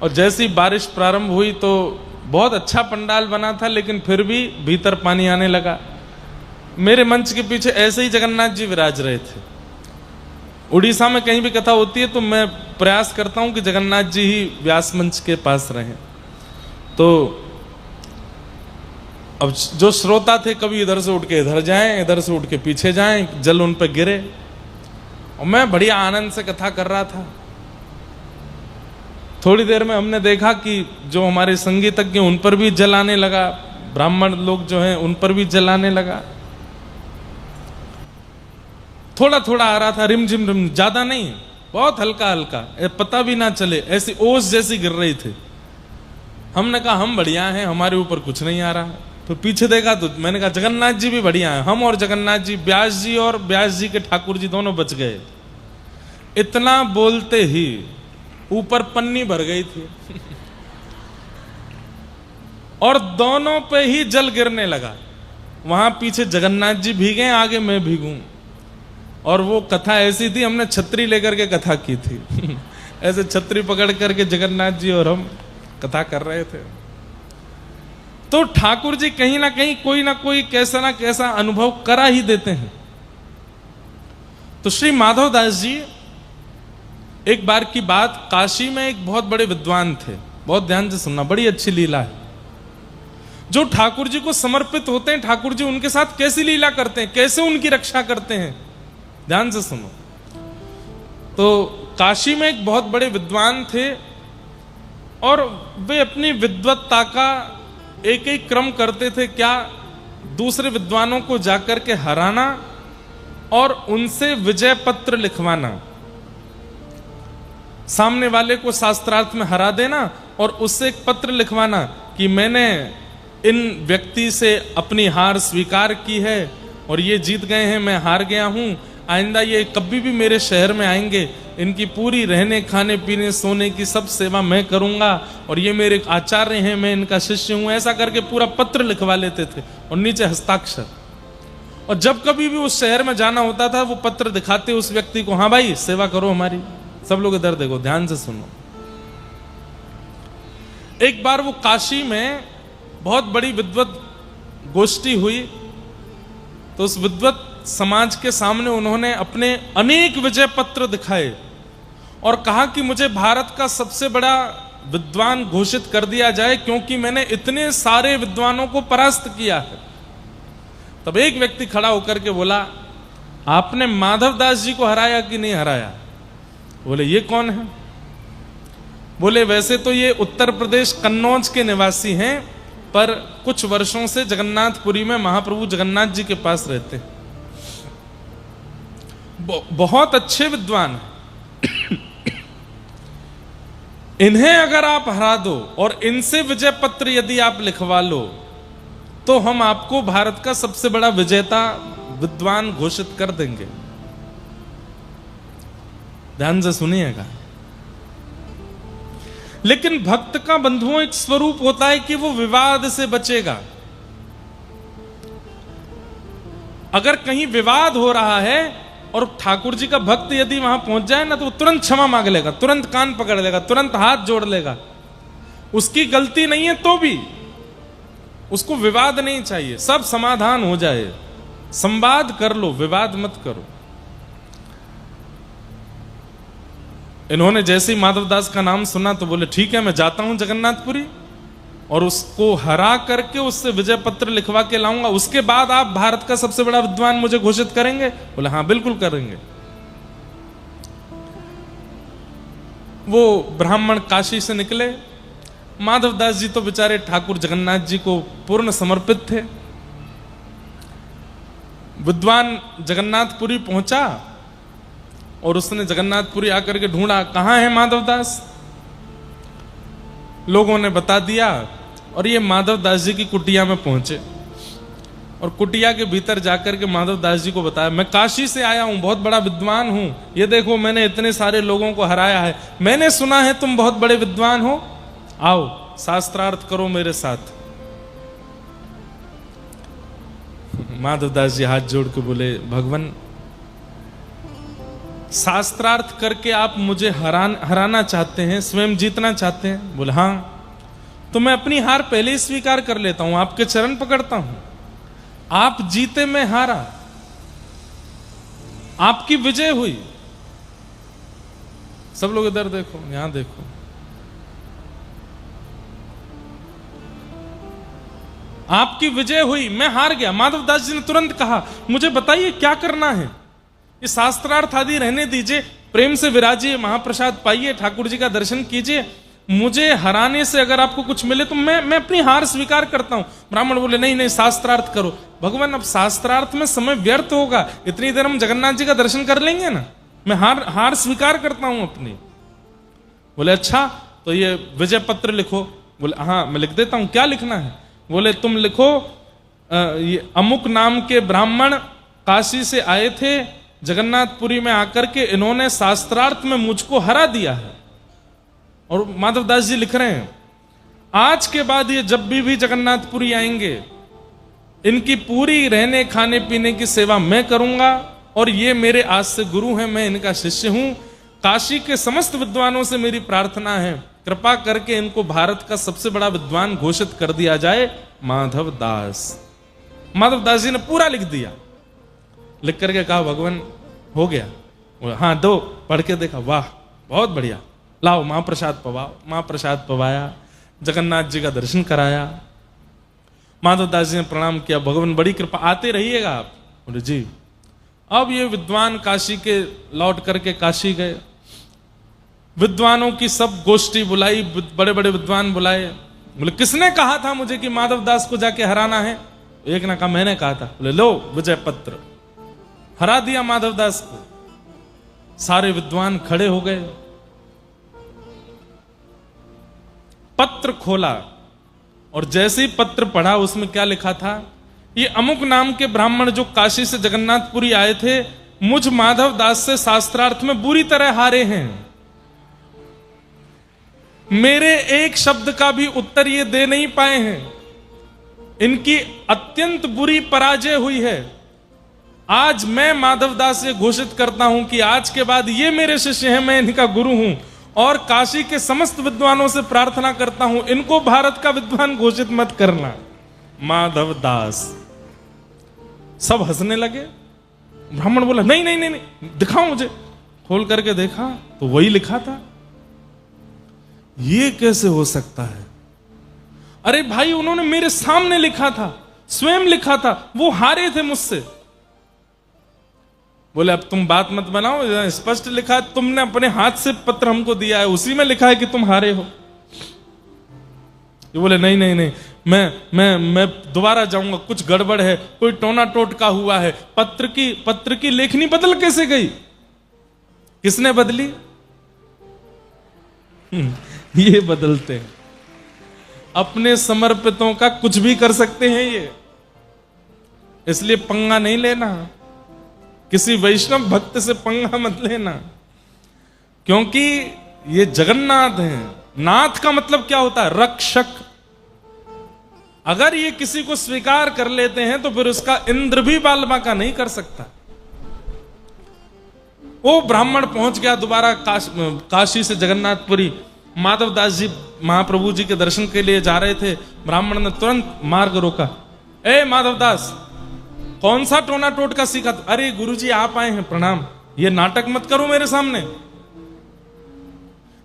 और जैसी बारिश प्रारंभ हुई तो बहुत अच्छा पंडाल बना था, लेकिन फिर भी भीतर पानी आने लगा। मेरे मंच के पीछे ऐसे ही जगन्नाथ जी विराज रहे थे। उड़ीसा में कहीं भी कथा होती है तो मैं प्रयास करता हूं कि जगन्नाथ जी ही व्यास मंच के पास रहें। तो अब जो श्रोता थे कभी इधर से उठ के इधर जाएं, इधर से उठ के पीछे जाएं, जल उन पर गिरे, और मैं बढ़िया आनंद से कथा कर रहा था। थोड़ी देर में हमने देखा कि जो हमारे संगीतज्ञ उन पर भी जल आने लगा, ब्राह्मण लोग जो हैं उन पर भी जल आने लगा। थोड़ा थोड़ा आ रहा था, रिमझिम रिम, ज्यादा नहीं, बहुत हल्का हल्का, पता भी ना चले, ऐसी ओस जैसी गिर रही थी। हमने कहा हम बढ़िया हैं, हमारे ऊपर कुछ नहीं आ रहा। तो पीछे देखा तो मैंने कहा जगन्नाथ जी भी बढ़िया हैं। हम और जगन्नाथ जी, व्यास जी और व्यास जी के ठाकुर जी दोनों बच गए। इतना बोलते ही ऊपर पन्नी भर गई थी और दोनों पे ही जल गिरने लगा। वहां पीछे जगन्नाथ जी भीगे, आगे मैं भीगूं, और वो कथा ऐसी थी, हमने छतरी लेकर के कथा की थी ऐसे छतरी पकड़ करके जगन्नाथ जी और हम कथा कर रहे थे। तो ठाकुर जी कहीं ना कहीं कोई ना कोई कैसा ना कैसा अनुभव करा ही देते हैं। तो श्री माधवदास जी, एक बार की बात, काशी में एक बहुत बड़े विद्वान थे, बहुत ध्यान से सुनना, बड़ी अच्छी लीला है। जो ठाकुर जी को समर्पित होते हैं, ठाकुर जी उनके साथ कैसी लीला करते हैं, कैसे उनकी रक्षा करते हैं, ध्यान से सुनो। तो काशी में एक बहुत बड़े विद्वान थे और वे अपनी विद्वत्ता का एक एक क्रम करते थे। क्या? दूसरे विद्वानों को जाकर के हराना और उनसे विजय पत्र लिखवाना, सामने वाले को शास्त्रार्थ में हरा देना और उससे एक पत्र लिखवाना कि मैंने इन व्यक्ति से अपनी हार स्वीकार की है और ये जीत गए हैं, मैं हार गया हूं, आइंदा ये कभी भी मेरे शहर में आएंगे, इनकी पूरी रहने खाने पीने सोने की सब सेवा मैं करूंगा और ये मेरे आचार्य हैं, मैं इनका शिष्य हूं, ऐसा करके पूरा पत्र लिखवा लेते थे और नीचे हस्ताक्षर। और जब कभी भी उस शहर में जाना होता था, वो पत्र दिखाते उस व्यक्ति को, हाँ भाई सेवा करो हमारी। सब लोग इधर देखो, ध्यान से सुनो। एक बार वो काशी में बहुत बड़ी विद्वत गोष्ठी हुई, तो उस विद्वत समाज के सामने उन्होंने अपने अनेक विजय पत्र दिखाए और कहा कि मुझे भारत का सबसे बड़ा विद्वान घोषित कर दिया जाए, क्योंकि मैंने इतने सारे विद्वानों को परास्त किया है। तब एक व्यक्ति खड़ा होकर के बोला, आपने माधवदास जी को हराया कि नहीं हराया? बोले ये कौन है? बोले वैसे तो ये उत्तर प्रदेश कन्नौज के निवासी हैं, पर कुछ वर्षों से जगन्नाथपुरी में महाप्रभु जगन्नाथ जी के पास रहते हैं, बहुत अच्छे विद्वान हैं। इन्हें अगर आप हरा दो और इनसे विजय पत्र यदि आप लिखवा लो, तो हम आपको भारत का सबसे बड़ा विजेता विद्वान घोषित कर देंगे। ध्यान से सुनिएगा। लेकिन भक्त का बंधुओं एक स्वरूप होता है कि वो विवाद से बचेगा। अगर कहीं विवाद हो रहा है और ठाकुर जी का भक्त यदि वहां पहुंच जाए ना, तो वो तुरंत क्षमा मांग लेगा, तुरंत कान पकड़ लेगा, तुरंत हाथ जोड़ लेगा। उसकी गलती नहीं है तो भी उसको विवाद नहीं चाहिए, सब समाधान हो जाए, संवाद कर लो, विवाद मत करो। इन्होंने जैसे ही माधवदास का नाम सुना तो बोले ठीक है, मैं जाता हूं जगन्नाथपुरी और उसको हरा करके उससे विजय पत्र लिखवा के लाऊंगा, उसके बाद आप भारत का सबसे बड़ा विद्वान मुझे घोषित करेंगे? बोले हाँ बिल्कुल करेंगे। वो ब्राह्मण काशी से निकले। माधवदास जी तो बेचारे ठाकुर जगन्नाथ जी को पूर्ण समर्पित थे। विद्वान जगन्नाथपुरी पहुंचा और उसने जगन्नाथपुरी आकर के ढूंढा, कहां है माधवदास? लोगों ने बता दिया और ये माधवदास जी की कुटिया में पहुंचे और कुटिया के भीतर जाकर के माधवदास जी को बताया, मैं काशी से आया हूं, बहुत बड़ा विद्वान हूं, ये देखो मैंने इतने सारे लोगों को हराया है, मैंने सुना है तुम बहुत बड़े विद्वान हो, आओ शास्त्रार्थ करो मेरे साथ। माधवदास जी हाथ जोड़ के बोले, भगवान शास्त्रार्थ करके आप मुझे हराना चाहते हैं, स्वयं जीतना चाहते हैं? बोले हाँ। तो मैं अपनी हार पहले ही स्वीकार कर लेता हूं, आपके चरण पकड़ता हूं। आप जीते, मैं हारा, आपकी विजय हुई। सब लोग इधर देखो, यहां देखो। आपकी विजय हुई, मैं हार गया। माधवदास जी ने तुरंत कहा, मुझे बताइए क्या करना है? ये शास्त्रार्थ आदि रहने दीजिए, प्रेम से विराजिए, महाप्रसाद पाइए, ठाकुर जी का दर्शन कीजिए। मुझे हराने से अगर आपको कुछ मिले तो मैं अपनी हार स्वीकार करता हूं। ब्राह्मण बोले नहीं नहीं, शास्त्रार्थ करो। भगवान अब शास्त्रार्थ में समय व्यर्थ होगा, इतनी देर हम जगन्नाथ जी का दर्शन कर लेंगे ना, मैं हार स्वीकार करता हूं अपनी। बोले अच्छा, तो ये विजय पत्र लिखो। बोले हाँ मैं लिख देता हूं, क्या लिखना है? बोले तुम लिखो, ये अमुक नाम के ब्राह्मण काशी से आए थे, जगन्नाथपुरी में आकर के इन्होंने शास्त्रार्थ में मुझको हरा दिया है। और माधवदास जी लिख रहे हैं, आज के बाद ये जब भी जगन्नाथपुरी आएंगे, इनकी पूरी रहने खाने पीने की सेवा मैं करूंगा और ये मेरे आज से गुरु हैं, मैं इनका शिष्य हूं। काशी के समस्त विद्वानों से मेरी प्रार्थना है, कृपा करके इनको भारत का सबसे बड़ा विद्वान घोषित कर दिया जाए, माधव दास। माधव दास जी ने पूरा लिख दिया। लिख करके कहा भगवान हो गया। हाँ दो, पढ़ के देखा, वाह बहुत बढ़िया, लाओ महाप्रसाद पवाओ। महाप्रसाद पवाया, जगन्नाथ जी का दर्शन कराया। माधव दास जी ने प्रणाम किया, भगवान बड़ी कृपा, आते रहिएगा आप। बोले जी। अब ये विद्वान काशी के लौट करके काशी गए। विद्वानों की सब गोष्ठी बुलाई, बड़े बड़े विद्वान बुलाए। बोले किसने कहा था मुझे कि माधव दास को जाके हराना है? एक ने कहा मैंने कहा था। बोले लो विजय पत्र, हरा दिया माधव दास को। सारे विद्वान खड़े हो गए। पत्र खोला और जैसे ही पत्र पढ़ा उसमें क्या लिखा था, ये अमुक नाम के ब्राह्मण जो काशी से जगन्नाथपुरी आए थे, मुझ माधव दास से शास्त्रार्थ में बुरी तरह हारे हैं। मेरे एक शब्द का भी उत्तर ये दे नहीं पाए हैं। इनकी अत्यंत बुरी पराजय हुई है। आज मैं माधव दास से घोषित करता हूं कि आज के बाद ये मेरे शिष्य हैं, मैं इनका गुरु हूं, और काशी के समस्त विद्वानों से प्रार्थना करता हूं इनको भारत का विद्वान घोषित मत करना। माधव दास। सब हंसने लगे। ब्राह्मण बोला नहीं नहीं नहीं नहीं, दिखाओ मुझे। खोल करके देखा तो वही लिखा था। ये कैसे हो सकता है? अरे भाई उन्होंने मेरे सामने लिखा था, स्वयं लिखा था, वो हारे थे मुझसे। बोले अब तुम बात मत बनाओ, स्पष्ट लिखा है, तुमने अपने हाथ से पत्र हमको दिया है, उसी में लिखा है कि तुम हारे हो। ये बोले नहीं नहीं नहीं, मैं दोबारा जाऊंगा, कुछ गड़बड़ है, कोई टोना टोटका हुआ है। पत्र की लेखनी बदल कैसे गई? किसने बदली? ये बदलते हैं। अपने समर्पितों का कुछ भी कर सकते हैं ये, इसलिए पंगा नहीं लेना। किसी वैष्णव भक्त से पंगा मत लेना, क्योंकि ये जगन्नाथ हैं। नाथ का मतलब क्या होता है? रक्षक। अगर ये किसी को स्वीकार कर लेते हैं तो फिर उसका इंद्र भी बाल बांका नहीं कर सकता। वो ब्राह्मण पहुंच गया दोबारा काशी से जगन्नाथपुरी। माधव दास जी महाप्रभु जी के दर्शन के लिए जा रहे थे। ब्राह्मण ने तुरंत मार्ग रोका। ए माधव दास, कौन सा टोना टोटका सीखा? अरे गुरुजी आप आए हैं, प्रणाम। ये नाटक मत करो मेरे सामने।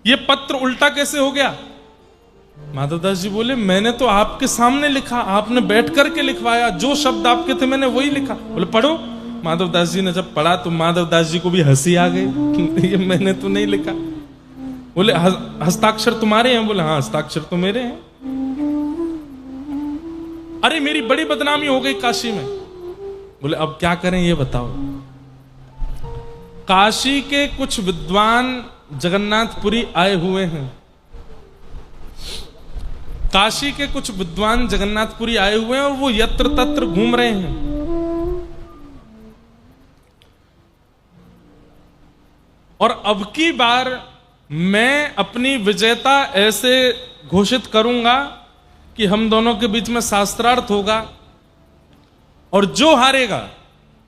ये पत्र उल्टा कैसे हो गया? माधवदास जी बोले मैंने तो आपके सामने लिखा, आपने बैठ करके लिखवाया, जो शब्द आपके थे मैंने वही लिखा। बोले पढ़ो। माधवदास जी ने जब पढ़ा तो माधवदास जी को भी हंसी आ गई। ये मैंने तो नहीं लिखा। बोले हस्ताक्षर तुम्हारे हैं? बोले हाँ हस्ताक्षर तो मेरे हैं। अरे मेरी बड़ी बदनामी हो गई काशी में। बोले अब क्या करें ये बताओ। काशी के कुछ विद्वान जगन्नाथपुरी आए हुए हैं। काशी के कुछ विद्वान जगन्नाथपुरी आए हुए हैं और वो यत्र तत्र घूम रहे हैं। और अब की बार मैं अपनी विजेता ऐसे घोषित करूंगा कि हम दोनों के बीच में शास्त्रार्थ होगा, और जो हारेगा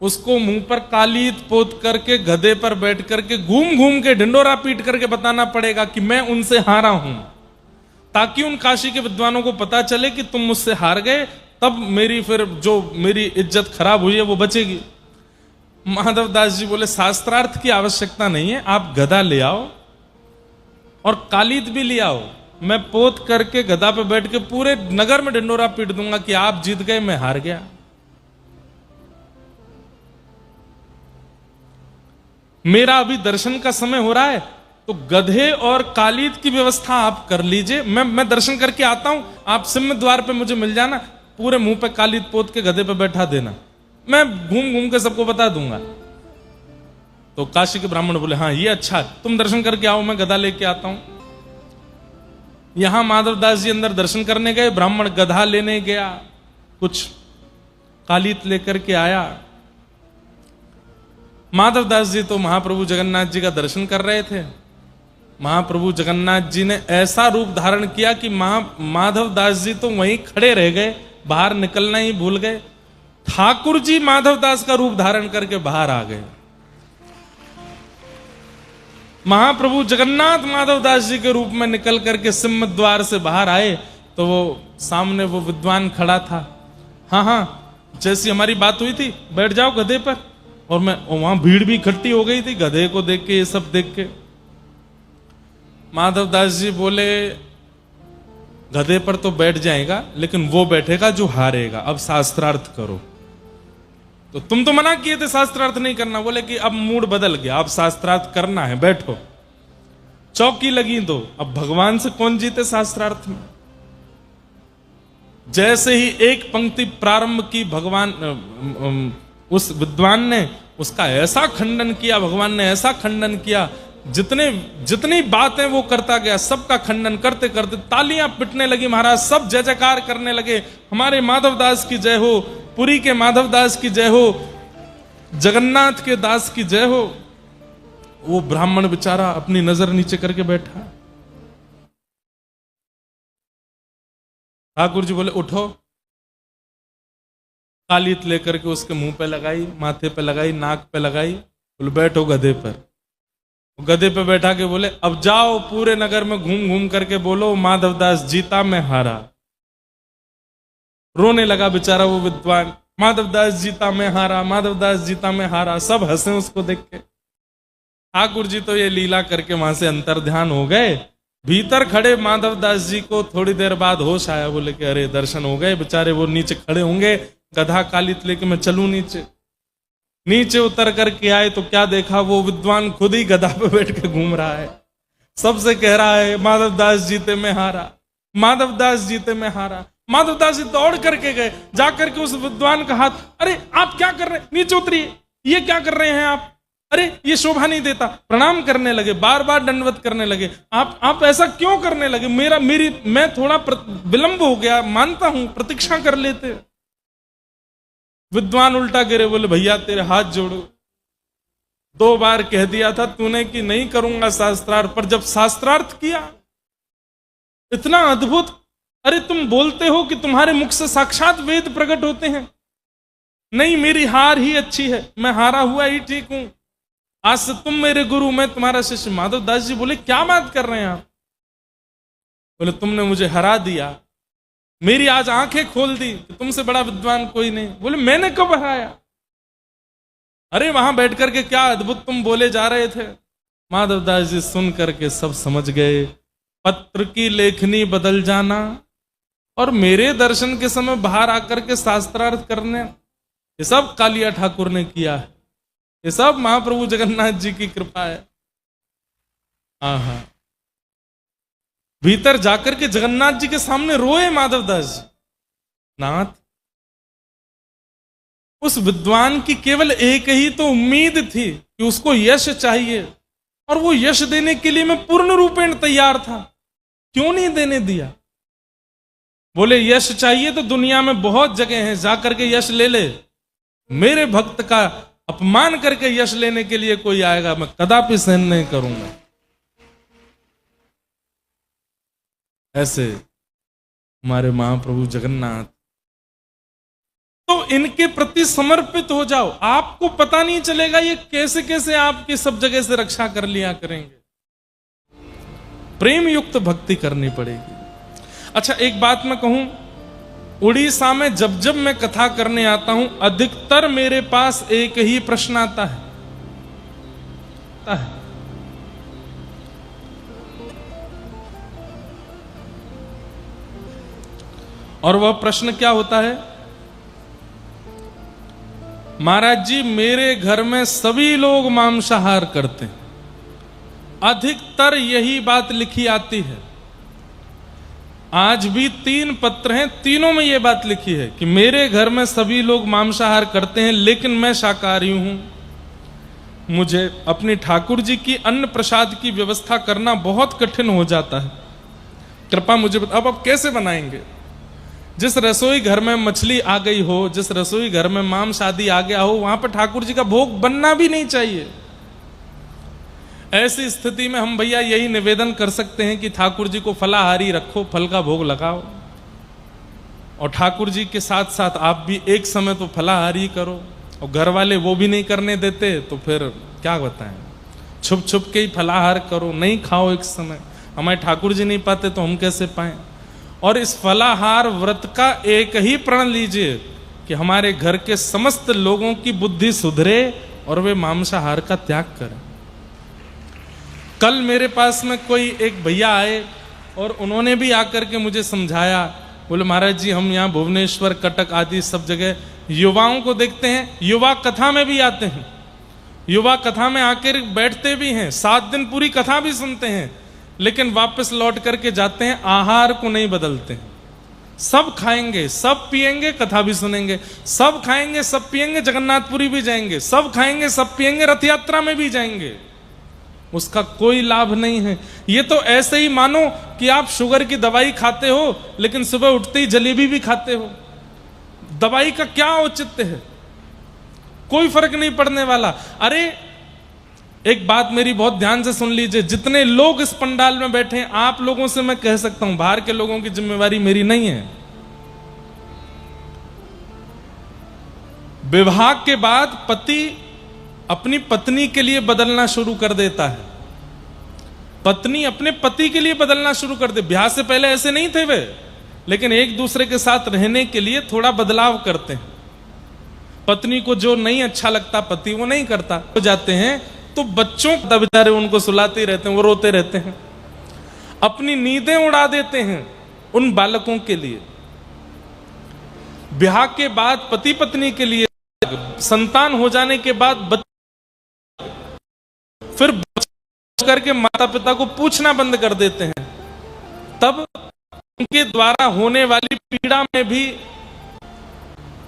उसको मुंह पर कालीत पोत करके गधे पर बैठ करके घूम घूम के ढिंडोरा पीट करके बताना पड़ेगा कि मैं उनसे हारा हूं, ताकि उन काशी के विद्वानों को पता चले कि तुम मुझसे हार गए। तब मेरी फिर जो मेरी इज्जत खराब हुई है वो बचेगी। माधव दास जी बोले शास्त्रार्थ की आवश्यकता नहीं है, आप गधा ले आओ और कालीत भी ले आओ, मैं पोत करके गधा पे बैठ के पूरे नगर में ढिंडोरा पीट दूंगा कि आप जीत गए, मैं हार गया। मेरा अभी दर्शन का समय हो रहा है, तो गधे और कालीत की व्यवस्था आप कर लीजिए, मैं दर्शन करके आता हूं, आप सिंह द्वार पे मुझे मिल जाना, पूरे मुंह पे कालीत पोत के गधे पे बैठा देना, मैं घूम घूम के सबको बता दूंगा। तो काशी के ब्राह्मण बोले हाँ ये अच्छा, तुम दर्शन करके आओ, मैं गधा लेके आता हूं। यहां माधवदास जी अंदर दर्शन करने गए, ब्राह्मण गधा लेने गया, कुछ कालीत लेकर के आया। माधवदास जी तो महाप्रभु जगन्नाथ जी का दर्शन कर रहे थे। महाप्रभु जगन्नाथ जी ने ऐसा रूप धारण किया कि माधवदास जी तो वहीं खड़े रह गए, बाहर निकलना ही भूल गए। ठाकुर जी माधवदास का रूप धारण करके बाहर आ गए। महाप्रभु जगन्नाथ माधवदास जी के रूप में निकल करके सिंह द्वार से बाहर आए तो वो सामने वो विद्वान खड़ा था। हाँ हाँ, जैसी हमारी बात हुई थी, बैठ जाओ गधे पर। और वहां भीड़ भी इकट्ठी हो गई थी गधे को देख के, ये सब देख के। माधवदास जी बोले गधे पर तो बैठ जाएगा, लेकिन वो बैठेगा जो हारेगा। अब शास्त्रार्थ करो। तो तुम तो मना किए थे शास्त्रार्थ नहीं करना। बोले कि अब मूड बदल गया, अब शास्त्रार्थ करना है, बैठो। चौकी लगी तो अब भगवान से कौन जीते शास्त्रार्थ में। जैसे ही एक पंक्ति प्रारंभ की भगवान उस विद्वान ने उसका ऐसा खंडन किया, भगवान ने ऐसा खंडन किया, जितनी बातें वो करता गया सबका खंडन करते करते तालियां पिटने लगी महाराज। सब जय जयकार करने लगे, हमारे माधवदास की जय हो, पुरी के माधवदास की जय हो, जगन्नाथ के दास की जय हो। वो ब्राह्मण बेचारा अपनी नजर नीचे करके बैठा। ठाकुर जी बोले उठो। कालीत लेकर के उसके मुंह पे लगाई, माथे पे लगाई, नाक पे लगाई। बोले बैठो गधे पर। गधे पे बैठा के बोले अब जाओ पूरे नगर में घूम घूम करके बोलो माधवदास जीता मैं हारा। रोने लगा बेचारा वो विद्वान, माधवदास जीता मैं हारा, माधवदास जीता मैं हारा। सब हंसे उसको देख के। ठाकुर जी तो ये लीला करके वहां से अंतर्ध्यान हो गए। भीतर खड़े माधवदास जी को थोड़ी देर बाद होश आया। बोले कि अरे दर्शन हो गए। बेचारे वो नीचे खड़े होंगे, गधा कालित लेके मैं चलूं नीचे। नीचे उतर करके आए तो क्या देखा, वो विद्वान खुद ही गधा पे बैठ के घूम रहा है। सबसे कह रहा है माधवदास जीते मैं हारा, माधवदास जीते मैं हारा। माधवदास जी दौड़ करके गए, जाकर के उस विद्वान का हाथ, अरे आप क्या कर रहे हैं, नीचे उतरिए, ये क्या कर रहे हैं आप, अरे ये शोभा नहीं देता। प्रणाम करने लगे, बार बार दंडवत करने लगे। आप ऐसा क्यों करने लगे, मैं थोड़ा विलंब हो गया, मानता हूं, प्रतीक्षा कर लेते। विद्वान उल्टा गिरे, बोले भैया तेरे हाथ जोड़ो, 2 बार कह दिया था तूने कि नहीं करूंगा शास्त्रार्थ, पर जब शास्त्रार्थ किया इतना अद्भुत। अरे तुम बोलते हो कि तुम्हारे मुख से साक्षात वेद प्रकट होते हैं। नहीं, मेरी हार ही अच्छी है, मैं हारा हुआ ही ठीक हूं। आज से तुम मेरे गुरु, मैं तुम्हारा शिष्य। माधवदास जी बोले क्या बात कर रहे हैं आप। बोले तुमने मुझे हरा दिया, मेरी आज आंखें खोल दी कि तुमसे बड़ा विद्वान कोई नहीं। बोले मैंने कब हराया, अरे वहां बैठ करके क्या अद्भुत तुम बोले जा रहे थे। माधवदास जी सुन करके सब समझ गए। पत्र की लेखनी बदल जाना और मेरे दर्शन के समय बाहर आकर के शास्त्रार्थ करने, ये सब कालिया ठाकुर ने किया है। ये सब महाप्रभु जगन्नाथ जी की कृपा है। आहा, भीतर जाकर के जगन्नाथ जी के सामने रोए माधवदास जी। नाथ, उस विद्वान की केवल एक ही तो उम्मीद थी कि उसको यश चाहिए, और वो यश देने के लिए मैं पूर्ण रूपेण तैयार था, क्यों नहीं देने दिया। बोले यश चाहिए तो दुनिया में बहुत जगह है, जाकर के यश ले ले। मेरे भक्त का अपमान करके यश लेने के लिए कोई आएगा, मैं कदापि सहन नहीं करूंगा। ऐसे हमारे महाप्रभु जगन्नाथ। तो इनके प्रति समर्पित हो जाओ, आपको पता नहीं चलेगा ये कैसे कैसे आपकी सब जगह से रक्षा कर लिया करेंगे। प्रेम युक्त भक्ति करनी पड़ेगी। अच्छा, एक बात मैं कहूं, उड़ीसा में जब जब मैं कथा करने आता हूं, अधिकतर मेरे पास एक ही प्रश्न आता है। और वह प्रश्न क्या होता है, महाराज जी मेरे घर में सभी लोग मांसाहार करते हैं। अधिकतर यही बात लिखी आती है। आज भी 3 पत्र हैं, तीनों में यह बात लिखी है कि मेरे घर में सभी लोग मांसाहार करते हैं, लेकिन मैं शाकाहारी हूं। मुझे अपनी ठाकुर जी की अन्न प्रसाद की व्यवस्था करना बहुत कठिन हो जाता है। कृपा मुझे अब आप कैसे बनाएंगे। जिस रसोई घर में मछली आ गई हो, जिस रसोई घर में मांस आदि आ गया हो, वहां पर ठाकुर जी का भोग बनना भी नहीं चाहिए। ऐसी स्थिति में हम भैया यही निवेदन कर सकते हैं कि ठाकुर जी को फलाहारी रखो, फल का भोग लगाओ। और ठाकुर जी के साथ साथ आप भी एक समय तो फलाहार ही करो, और घर वाले वो भी नहीं करने देते तो फिर क्या बताएं, छुप छुप के ही फलाहार करो, नहीं खाओ एक समय। हमारे ठाकुर जी नहीं पाते तो हम कैसे पाएं। और इस फलाहार व्रत का एक ही प्रण लीजिए कि हमारे घर के समस्त लोगों की बुद्धि सुधरे और वे मांसाहार का त्याग करें। कल मेरे पास में कोई एक भैया आए और उन्होंने भी आकर के मुझे समझाया, बोले महाराज जी हम यहाँ भुवनेश्वर, कटक आदि सब जगह युवाओं को देखते हैं, युवा कथा में भी आते हैं, युवा कथा में आकर बैठते भी हैं, 7 दिन पूरी कथा भी सुनते हैं, लेकिन वापस लौट करके जाते हैं, आहार को नहीं बदलते हैं। सब खाएंगे, सब पिएंगे, कथा भी सुनेंगे, सब खाएंगे, सब पिएंगे, जगन्नाथपुरी भी जाएंगे, सब खाएंगे, सब पिएंगे, रथ यात्रा में भी जाएंगे, उसका कोई लाभ नहीं है। ये तो ऐसे ही मानो कि आप शुगर की दवाई खाते हो लेकिन सुबह उठते ही जलेबी भी खाते हो। दवाई का क्या औचित्य है, कोई फर्क नहीं पड़ने वाला। अरे एक बात मेरी बहुत ध्यान से सुन लीजिए, जितने लोग इस पंडाल में बैठे हैं, आप लोगों से मैं कह सकता हूं, बाहर के लोगों की जिम्मेवारी मेरी नहीं है। विवाह के बाद पति अपनी पत्नी के लिए बदलना शुरू कर देता है, पत्नी अपने पति के लिए बदलना शुरू कर दे। ब्याह से पहले ऐसे नहीं थे वे, लेकिन एक दूसरे के साथ रहने के लिए थोड़ा बदलाव करते हैं। पत्नी को जो नहीं अच्छा लगता पति वो नहीं करता, हो जाते हैं तो बच्चों को बेचारे उनको सुलाते रहते हैं, वो रोते रहते हैं, अपनी नींदें उड़ा देते हैं उन बालकों के लिए। ब्याह के बाद पति पत्नी के लिए, संतान हो जाने के बाद फिर करके माता पिता को पूछना बंद कर देते हैं, तब उनके द्वारा होने वाली पीड़ा में भी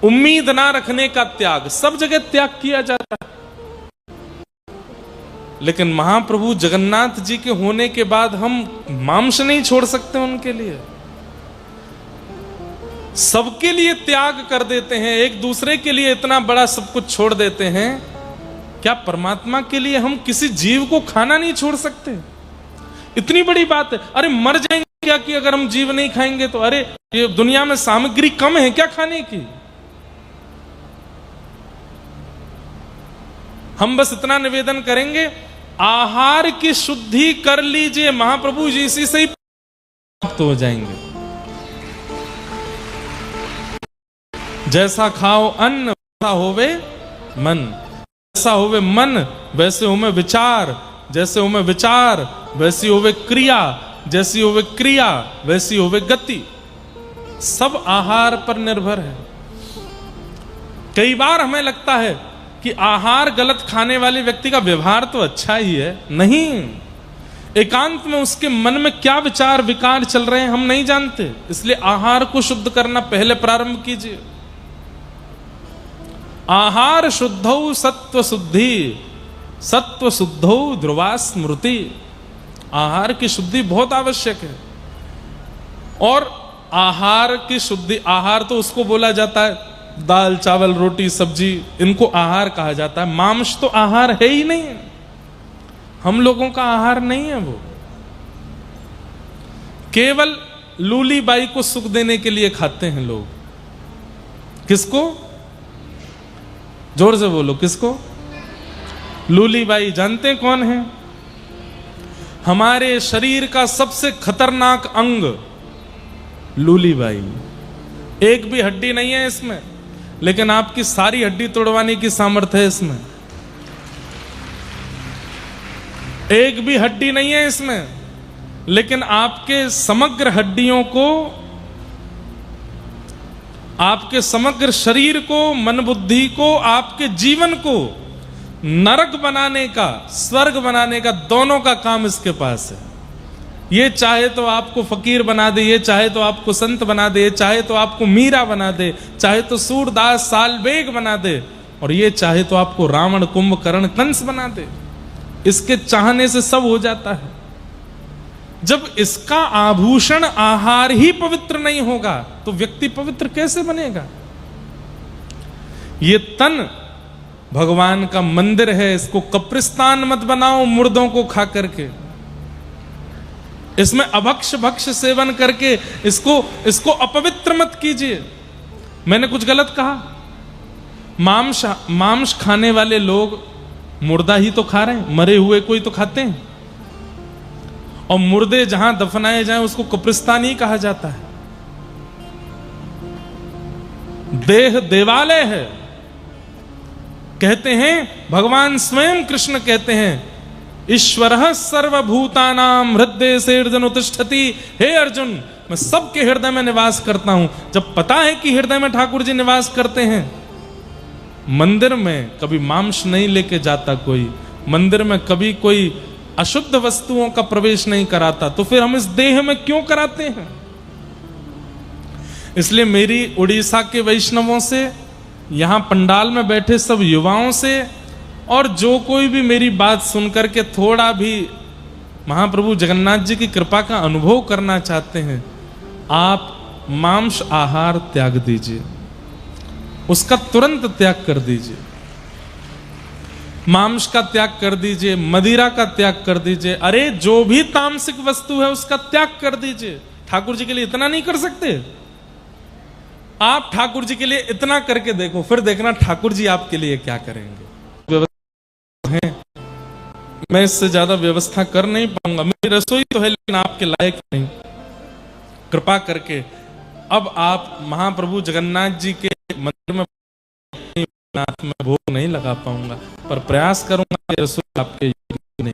उम्मीद ना रखने का त्याग, सब जगह त्याग किया जाता है। लेकिन महाप्रभु जगन्नाथ जी के होने के बाद हम मांस नहीं छोड़ सकते, उनके लिए सबके लिए त्याग कर देते हैं, एक दूसरे के लिए इतना बड़ा सब कुछ छोड़ देते हैं। क्या परमात्मा के लिए हम किसी जीव को खाना नहीं छोड़ सकते? इतनी बड़ी बात है। अरे मर जाएंगे क्या कि अगर हम जीव नहीं खाएंगे तो? अरे ये दुनिया में सामग्री कम है क्या खाने की? हम बस इतना निवेदन करेंगे, आहार की शुद्धि कर लीजिए, महाप्रभु जी इसी से ही प्राप्त हो जाएंगे। जैसा खाओ अन्न वैसा होवे मन, जैसा होवे मन वैसे होवे विचार, जैसे होवे विचार वैसी होवे क्रिया, जैसी होवे क्रिया वैसी होवे गति। सब आहार पर निर्भर है। कई बार हमें लगता है कि आहार गलत खाने वाले व्यक्ति का व्यवहार तो अच्छा ही है, नहीं, एकांत में उसके मन में क्या विचार विकार चल रहे हैं हम नहीं जानते। इसलिए आहार को शुद्ध करना पहले प्रारंभ कीजिए। आहार शुद्धौ सत्व शुद्धि, सत्व शुद्धौ ध्रुवा स्मृति। आहार की शुद्धि बहुत आवश्यक है। और आहार की शुद्धि, आहार तो उसको बोला जाता है दाल चावल रोटी सब्जी, इनको आहार कहा जाता है। मांस तो आहार है ही नहीं है, हम लोगों का आहार नहीं है वो। केवल लूली बाई को सुख देने के लिए खाते हैं लोग। किसको? जोर से बोलो, किसको? लूली बाई। जानते हैं कौन है? हमारे शरीर का सबसे खतरनाक अंग लूली बाई। एक भी हड्डी नहीं है इसमें, लेकिन आपकी सारी हड्डी तोड़वाने की सामर्थ्य है इसमें। एक भी हड्डी नहीं है इसमें, लेकिन आपके समग्र हड्डियों को, आपके समग्र शरीर को, मन बुद्धि को, आपके जीवन को नरक बनाने का, स्वर्ग बनाने का, दोनों का काम इसके पास है। ये चाहे तो आपको फकीर बना दे, ये चाहे तो आपको संत बना दे, चाहे तो आपको मीरा बना दे, चाहे तो सूरदास सालवेग बना दे, और ये चाहे तो आपको रावण कुंभकर्ण कंस बना दे। इसके चाहने से सब हो जाता है। जब इसका आभूषण आहार ही पवित्र नहीं होगा तो व्यक्ति पवित्र कैसे बनेगा? ये तन भगवान का मंदिर है, इसको कब्रिस्तान मत बनाओ मुर्दों को खा करके। इसमें अभक्ष भक्ष सेवन करके इसको अपवित्र मत कीजिए। मैंने कुछ गलत कहा? मांस खाने वाले लोग मुर्दा ही तो खा रहे हैं, मरे हुए कोई तो खाते हैं। और मुर्दे जहां दफनाए जाएं उसको कब्रिस्तान ही कहा जाता है। देह देवालय है। कहते हैं, भगवान स्वयं कृष्ण कहते हैं, ईश्वरः सर्वभूतानां हृदय से अर्जुन उत्तिष्ठति। हे अर्जुन, मैं सबके हृदय में निवास करता हूं। जब पता है कि हृदय में ठाकुर जी निवास करते हैं, मंदिर में कभी मांस नहीं लेके जाता कोई, मंदिर में कभी कोई अशुद्ध वस्तुओं का प्रवेश नहीं कराता, तो फिर हम इस देह में क्यों कराते हैं? इसलिए मेरी उड़ीसा के वैष्णवों से, यहां पंडाल में बैठे सब युवाओं से, और जो कोई भी मेरी बात सुनकर के थोड़ा भी महाप्रभु जगन्नाथ जी की कृपा का अनुभव करना चाहते हैं, आप मांस आहार त्याग दीजिए, उसका तुरंत त्याग कर दीजिए। मांस का त्याग कर दीजिए, मदिरा का त्याग कर दीजिए, अरे जो भी तामसिक वस्तु है उसका त्याग कर दीजिए। ठाकुर जी के लिए इतना नहीं कर सकते? आप ठाकुर जी के लिए इतना करके देखो, फिर देखना ठाकुर जी आपके लिए क्या करेंगे। है, मैं इससे ज्यादा व्यवस्था कर नहीं पाऊंगा, मेरी रसोई तो है लेकिन आपके लायक नहीं। कृपा करके अब आप महाप्रभु जगन्नाथ जी के मंदिर में भोग नहीं लगा पाऊंगा, पर प्रयास करूंगा कि रसोई आपके योग्य नहीं।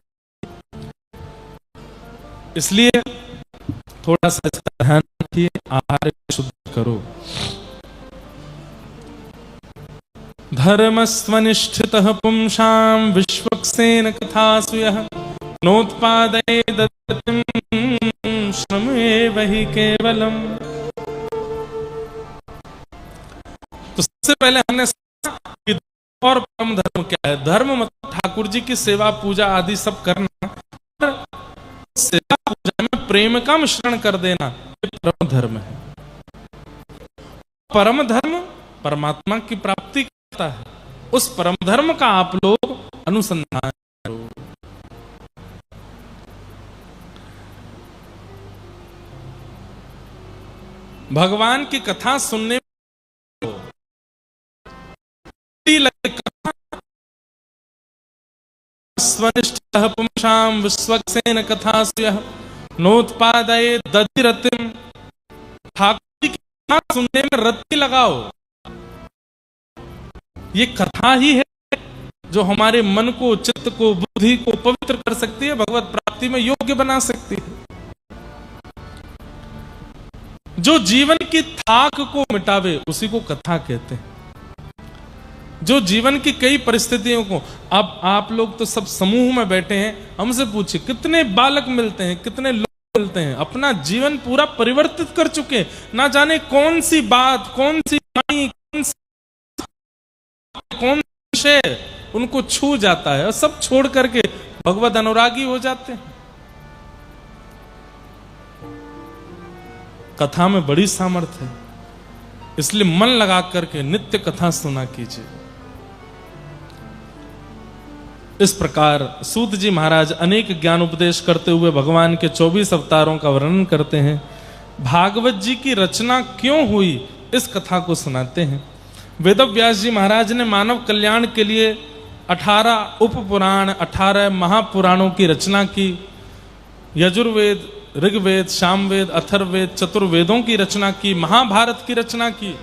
इसलिए थोड़ा सा इसका ध्यान रखिए, आहार शुद्ध करो। धर्मस्वनिष्ठितः पुंसां विश्वक्सेन कथासु यः नोत्पादयेत् दत्तिं श्रमेव हि केवलम्। तो सबसे पहले हमने कि और परम धर्म क्या है। धर्म मतलब ठाकुर जी की सेवा पूजा आदि सब करना, पर सेवा पूजा में प्रेम का मिश्रण कर देना, ये परम धर्म है। परम धर्म परमात्मा की प्राप्ति करता है, उस परम धर्म का आप लोग अनुसंधान करो। भगवान की कथा सुनने स्वनिष्ठः पुंसां विश्वक्सेन कथासु यः नोत्पादयेत् दधिरतिम्। ठाकुर की कथा सुनने में रत्ती लगाओ। ये कथा ही है जो हमारे मन को, चित्त को, बुद्धि को पवित्र कर सकती है, भगवत प्राप्ति में योग्य बना सकती है। जो जीवन की थाक को मिटावे उसी को कथा कहते हैं। जो जीवन की कई परिस्थितियों को, अब आप लोग तो सब समूह में बैठे हैं, हमसे पूछिए कितने बालक मिलते हैं, कितने लोग मिलते हैं, अपना जीवन पूरा परिवर्तित कर चुके, ना जाने कौन सी बात, कौन सी वाणी, कौन विषय उनको छू जाता है और सब छोड़ करके भगवत अनुरागी हो जाते हैं। कथा में बड़ी सामर्थ्य है, इसलिए मन लगा करके नित्य कथा सुना कीजिए। इस प्रकार सूत जी महाराज अनेक ज्ञान उपदेश करते हुए भगवान के 24 अवतारों का वर्णन करते हैं। भागवत जी की रचना क्यों हुई इस कथा को सुनाते हैं। वेदव्यास जी महाराज ने मानव कल्याण के लिए 18 उपपुराण, 18 महापुराणों की रचना की। यजुर्वेद, ऋग्वेद, सामवेद, अथर्ववेद, चतुर्वेदों की रचना की, महाभारत की रचना की।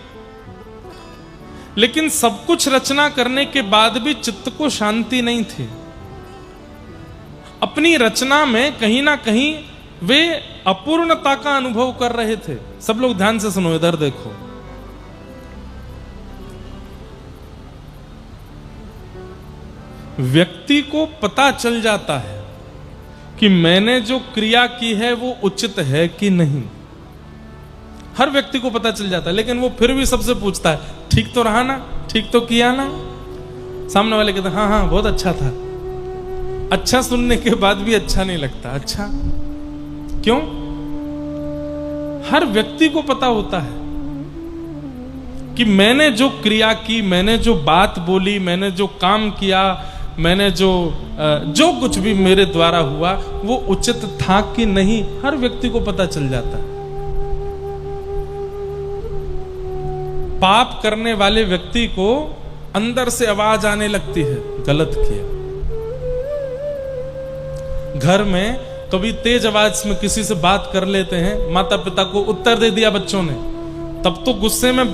लेकिन सब कुछ रचना करने के बाद भी चित्त को शांति नहीं थी। अपनी रचना में कहीं ना कहीं वे अपूर्णता का अनुभव कर रहे थे। सब लोग ध्यान से सुनो, इधर देखो। व्यक्ति को पता चल जाता है कि मैंने जो क्रिया की है वो उचित है कि नहीं। हर व्यक्ति को पता चल जाता है, लेकिन वो फिर भी सबसे पूछता है, ठीक तो रहा ना, ठीक तो किया ना। सामने वाले कहते हाँ हाँ बहुत अच्छा था। अच्छा सुनने के बाद भी अच्छा नहीं लगता। अच्छा क्यों? हर व्यक्ति को पता होता है कि मैंने जो क्रिया की, मैंने जो बात बोली, मैंने जो काम किया, मैंने जो कुछ भी मेरे द्वारा हुआ वो उचित था कि नहीं, हर व्यक्ति को पता चल जाता है। पाप करने वाले व्यक्ति को अंदर से आवाज आने लगती है, गलत किया। घर में कभी तेज आवाज में किसी से बात कर लेते हैं, माता पिता को उत्तर दे दिया बच्चों ने, तब तो गुस्से में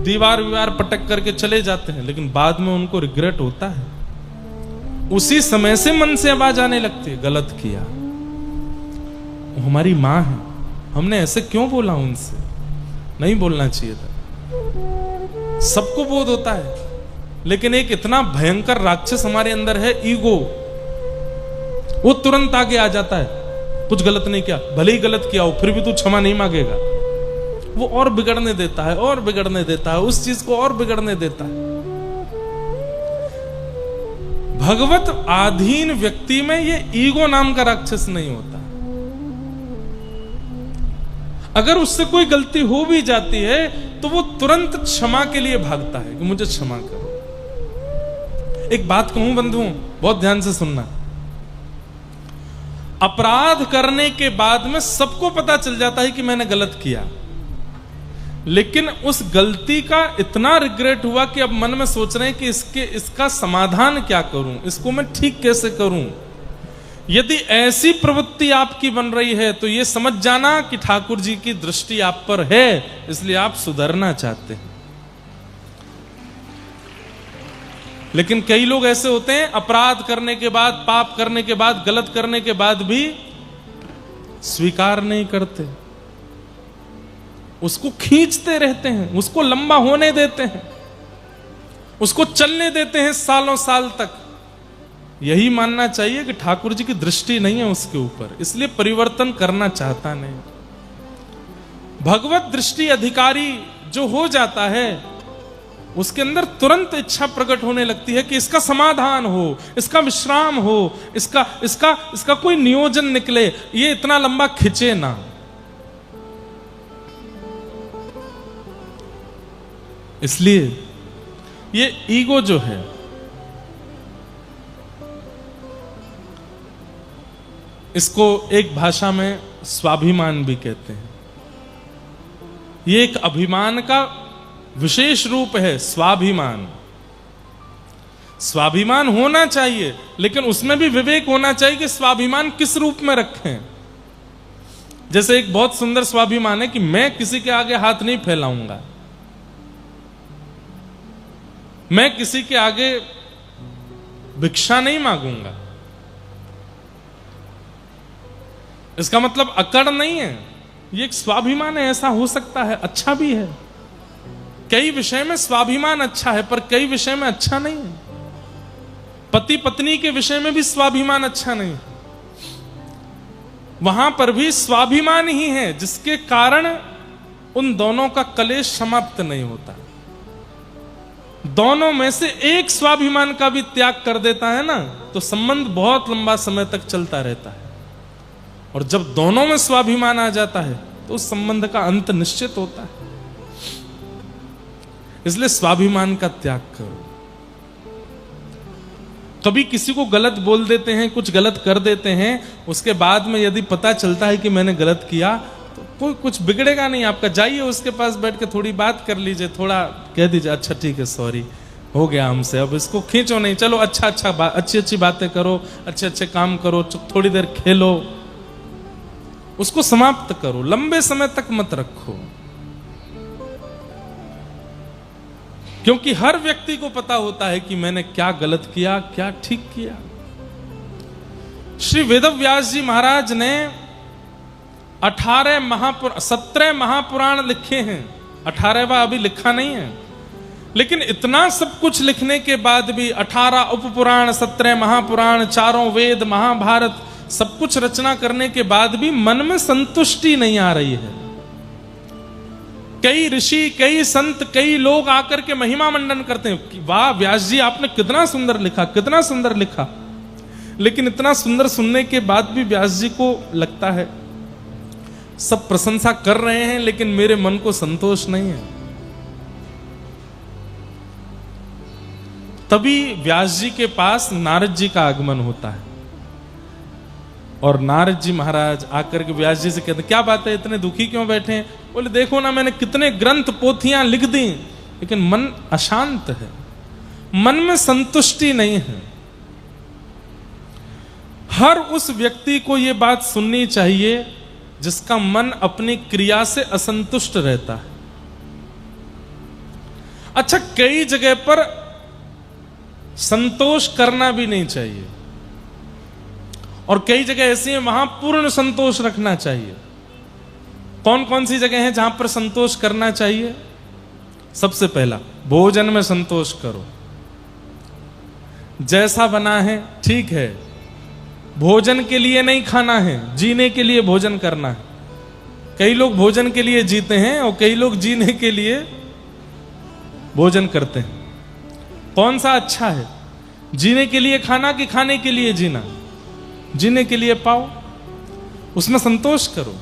दीवार विवार पटक करके चले जाते हैं, लेकिन बाद में उनको रिग्रेट होता है। उसी समय से मन से आवाज आने लगती है, गलत किया। वो हमारी माँ है, हमने ऐसे क्यों बोला, उनसे नहीं बोलना चाहिए था। सबको बोध होता है, लेकिन एक इतना भयंकर राक्षस हमारे अंदर है, ईगो। वो तुरंत आगे आ जाता है, कुछ गलत नहीं किया, भले ही गलत किया हो फिर भी तू क्षमा नहीं मांगेगा। वो और बिगड़ने देता है, और बिगड़ने देता है, उस चीज को और बिगड़ने देता है। भगवत आधीन व्यक्ति में ये ईगो नाम का राक्षस नहीं होता। अगर उससे कोई गलती हो भी जाती है तो वो तुरंत क्षमा के लिए भागता है कि मुझे क्षमा करो। एक बात कहूं बंधुओं, बहुत ध्यान से सुनना। अपराध करने के बाद में सबको पता चल जाता है कि मैंने गलत किया, लेकिन उस गलती का इतना रिग्रेट हुआ कि अब मन में सोच रहे हैं कि इसका समाधान क्या करूं, इसको मैं ठीक कैसे करूं। यदि ऐसी प्रवृत्ति आपकी बन रही है तो यह समझ जाना कि ठाकुर जी की दृष्टि आप पर है, इसलिए आप सुधरना चाहते हैं। लेकिन कई लोग ऐसे होते हैं, अपराध करने के बाद, पाप करने के बाद, गलत करने के बाद भी स्वीकार नहीं करते, उसको खींचते रहते हैं, उसको लंबा होने देते हैं, उसको चलने देते हैं सालों साल तक। यही मानना चाहिए कि ठाकुर जी की दृष्टि नहीं है उसके ऊपर, इसलिए परिवर्तन करना चाहता नहीं। भगवत दृष्टि अधिकारी जो हो जाता है, उसके अंदर तुरंत इच्छा प्रकट होने लगती है कि इसका समाधान हो, इसका विश्राम हो, इसका कोई नियोजन निकले, ये इतना लंबा खिंचे ना। इसलिए ये ईगो जो है, इसको एक भाषा में स्वाभिमान भी कहते हैं। ये एक अभिमान का विशेष रूप है, स्वाभिमान। स्वाभिमान होना चाहिए, लेकिन उसमें भी विवेक होना चाहिए कि स्वाभिमान किस रूप में रखें। जैसे एक बहुत सुंदर स्वाभिमान है कि मैं किसी के आगे हाथ नहीं फैलाऊंगा, मैं किसी के आगे भिक्षा नहीं मांगूंगा। इसका मतलब अकड़ नहीं है, ये एक स्वाभिमान है। ऐसा हो सकता है, अच्छा भी है। कई विषय में स्वाभिमान अच्छा है, पर कई विषय में अच्छा नहीं है। पति पत्नी के विषय में भी स्वाभिमान अच्छा नहीं है। वहां पर भी स्वाभिमान ही है जिसके कारण उन दोनों का कलेश समाप्त नहीं होता। दोनों में से एक स्वाभिमान का भी त्याग कर देता है ना, तो संबंध बहुत लंबा समय तक चलता रहता है। और जब दोनों में स्वाभिमान आ जाता है तो उस संबंध का अंत निश्चित होता है। इसलिए स्वाभिमान का त्याग करो। कभी किसी को गलत बोल देते हैं, कुछ गलत कर देते हैं, उसके बाद में यदि पता चलता है कि मैंने गलत किया, तो कोई कुछ बिगड़ेगा नहीं आपका। जाइए उसके पास बैठ के थोड़ी बात कर लीजिए, थोड़ा कह दीजिए अच्छा ठीक है, सॉरी हो गया हमसे, अब इसको खींचो नहीं, चलो अच्छी अच्छी बातें करो, अच्छे अच्छे काम करो, थोड़ी देर खेलो, उसको समाप्त करो, लंबे समय तक मत रखो। क्योंकि हर व्यक्ति को पता होता है कि मैंने क्या गलत किया, क्या ठीक किया। श्री वेदव्यास जी महाराज ने 17 महापुराण लिखे हैं। 18वां अभी लिखा नहीं है, लेकिन इतना सब कुछ लिखने के बाद भी 18 उपपुराण, 17 महापुराण, 4 वेद, महाभारत, सब कुछ रचना करने के बाद भी मन में संतुष्टि नहीं आ रही है। कई ऋषि, कई संत, कई लोग आकर के महिमा मंडन करते हैं कि वाह व्यास जी आपने कितना सुंदर लिखा, कितना सुंदर लिखा। लेकिन इतना सुंदर सुनने के बाद भी व्यास जी को लगता है सब प्रशंसा कर रहे हैं, लेकिन मेरे मन को संतोष नहीं है। तभी व्यास जी के पास नारद जी का आगमन होता है। और नारद जी महाराज आकर के व्यास जी से कहते, क्या बात है, इतने दुखी क्यों बैठे हैं? बोले, देखो ना, मैंने कितने ग्रंथ पोथियां लिख दी, लेकिन मन अशांत है, मन में संतुष्टि नहीं है। हर उस व्यक्ति को यह बात सुननी चाहिए जिसका मन अपनी क्रिया से असंतुष्ट रहता है। अच्छा, कई जगह पर संतोष करना भी नहीं चाहिए, और कई जगह ऐसी है वहां पूर्ण संतोष रखना चाहिए। कौन कौन सी जगह है जहां पर संतोष करना चाहिए? सबसे पहला, भोजन में संतोष करो। जैसा बना है ठीक है, भोजन के लिए नहीं खाना है, जीने के लिए भोजन करना है। कई लोग भोजन के लिए जीते हैं और कई लोग जीने के लिए भोजन करते हैं। कौन सा अच्छा है, जीने के लिए खाना कि खाने के लिए जीना? जीने के लिए पाओ, उसमें संतोष करो,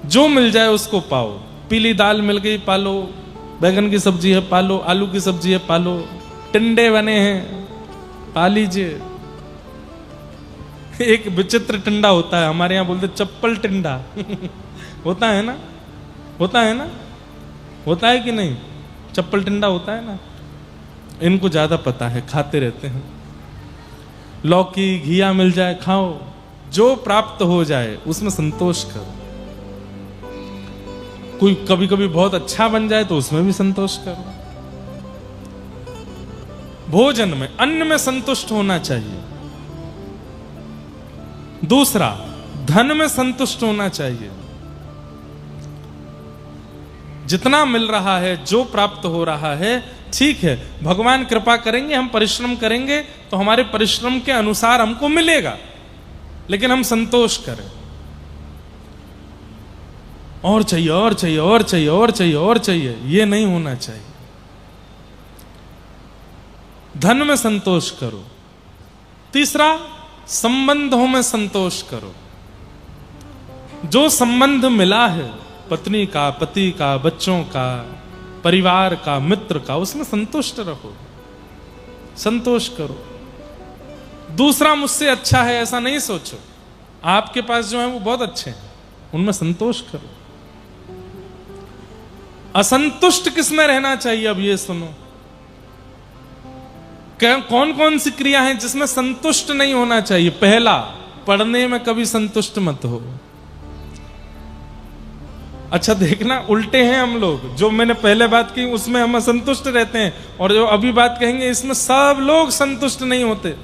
जो मिल जाए उसको पाओ। पीली दाल मिल गई, पालो। बैगन की सब्जी है, पालो। आलू की सब्जी है, पालो। टिंडे बने हैं, पा लीजिए। एक विचित्र टिंडा होता है, हमारे यहां बोलते चप्पल टिंडा होता है ना, होता है ना, होता है कि नहीं? चप्पल टिंडा होता है ना, इनको ज्यादा पता है, खाते रहते हैं। लौकी घिया मिल जाए, खाओ। जो प्राप्त हो जाए उसमें संतोष करो। कोई कभी कभी बहुत अच्छा बन जाए तो उसमें भी संतोष करो। भोजन में, अन्न में संतुष्ट होना चाहिए। दूसरा, धन में संतुष्ट होना चाहिए। जितना मिल रहा है, जो प्राप्त हो रहा है, ठीक है, भगवान कृपा करेंगे, हम परिश्रम करेंगे तो हमारे परिश्रम के अनुसार हमको मिलेगा, लेकिन हम संतोष करें। और चाहिए, और चाहिए, और चाहिए, और चाहिए, और चाहिए, ये नहीं होना चाहिए। धन में संतोष करो। तीसरा, संबंधों में संतोष करो। जो संबंध मिला है, पत्नी का, पति का, बच्चों का, परिवार का, मित्र का, उसमें संतुष्ट रहो, संतोष करो। दूसरा मुझसे अच्छा है ऐसा नहीं सोचो, आपके पास जो है वो बहुत अच्छे हैं, उनमें संतोष करो। असंतुष्ट किसमें रहना चाहिए? अब ये सुनो, कौन कौन सी क्रिया है जिसमें संतुष्ट नहीं होना चाहिए? पहला, पढ़ने में कभी संतुष्ट मत हो। अच्छा देखना, उल्टे हैं हम लोग। जो मैंने पहले बात की उसमें हम असंतुष्ट रहते हैं, और जो अभी बात कहेंगे इसमें सब लोग संतुष्ट नहीं होते।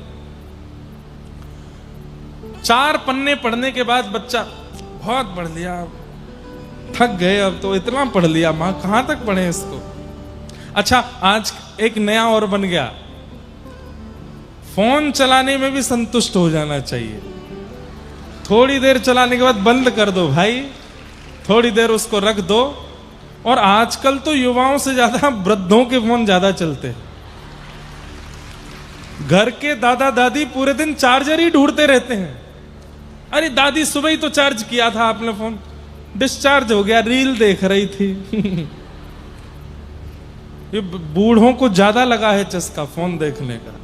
4 पन्ने पढ़ने के बाद बच्चा, बहुत पढ़ लिया, थक गए, अब तो इतना पढ़ लिया, मां कहां तक पढ़े इसको। अच्छा, आज एक नया और बन गया, फोन चलाने में भी संतुष्ट हो जाना चाहिए। थोड़ी देर चलाने के बाद बंद कर दो भाई, थोड़ी देर उसको रख दो। और आजकल तो युवाओं से ज्यादा वृद्धों के फोन ज्यादा चलते हैं। घर के दादा दादी पूरे दिन चार्जर ही ढूंढते रहते हैं। अरे दादी, सुबह ही तो चार्ज किया था आपने फोन, डिस्चार्ज हो गया, रील देख रही थी ये बूढ़ों को ज्यादा लगा है चस्का फोन देखने का।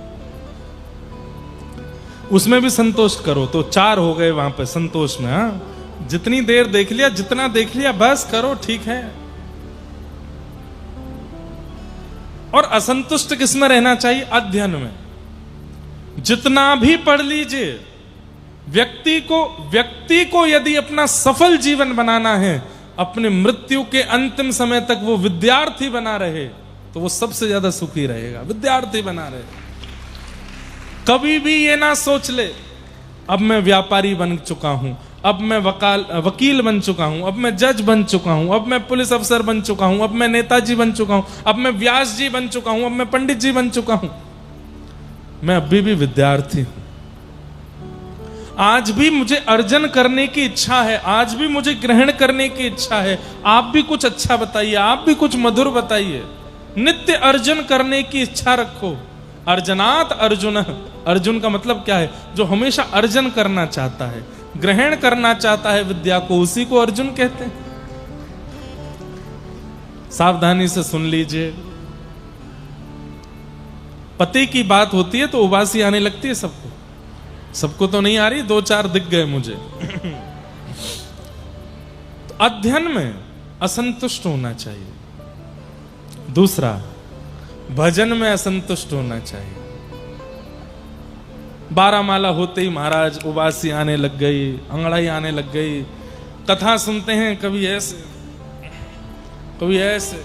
उसमें भी संतोष करो, तो 4 हो गए वहां पे संतोष में। हाँ, जितनी देर देख लिया, जितना देख लिया बस करो, ठीक है। और असंतुष्ट किसमें रहना चाहिए? अध्ययन में। जितना भी पढ़ लीजिए, व्यक्ति को यदि अपना सफल जीवन बनाना है, अपने मृत्यु के अंतिम समय तक वो विद्यार्थी बना रहे, तो वो सबसे ज्यादा सुखी रहेगा। विद्यार्थी बना रहे, कभी भी ये ना सोच ले अब मैं व्यापारी बन चुका हूं, अब मैं वकील बन चुका हूं, अब मैं जज बन चुका हूं, अब मैं पुलिस अफसर बन चुका हूं, अब मैं नेताजी बन चुका हूं, अब मैं व्यास जी बन चुका हूं, अब मैं पंडित जी बन चुका हूं। मैं अभी भी विद्यार्थी हूं। आज भी मुझे अर्जन करने की इच्छा है, आज भी मुझे ग्रहण करने की इच्छा है। आप भी कुछ अच्छा बताइए, आप भी कुछ मधुर बताइए। नित्य अर्जन करने की इच्छा रखो। अर्जनात अर्जुन, अर्जुन का मतलब क्या है? जो हमेशा अर्जन करना चाहता है, ग्रहण करना चाहता है विद्या को, उसी को अर्जुन कहते हैं। सावधानी से सुन लीजिए। पति की बात होती है तो उबासी आने लगती है सबको। सबको तो नहीं आ रही, 2-4 दिख गए मुझे। तो अध्ययन में असंतुष्ट होना चाहिए। दूसरा, भजन में असंतुष्ट होना चाहिए। 12 माला होते ही महाराज उबासी आने लग गई, अंगड़ाई आने लग गई। कथा सुनते हैं, कभी ऐसे कभी ऐसे,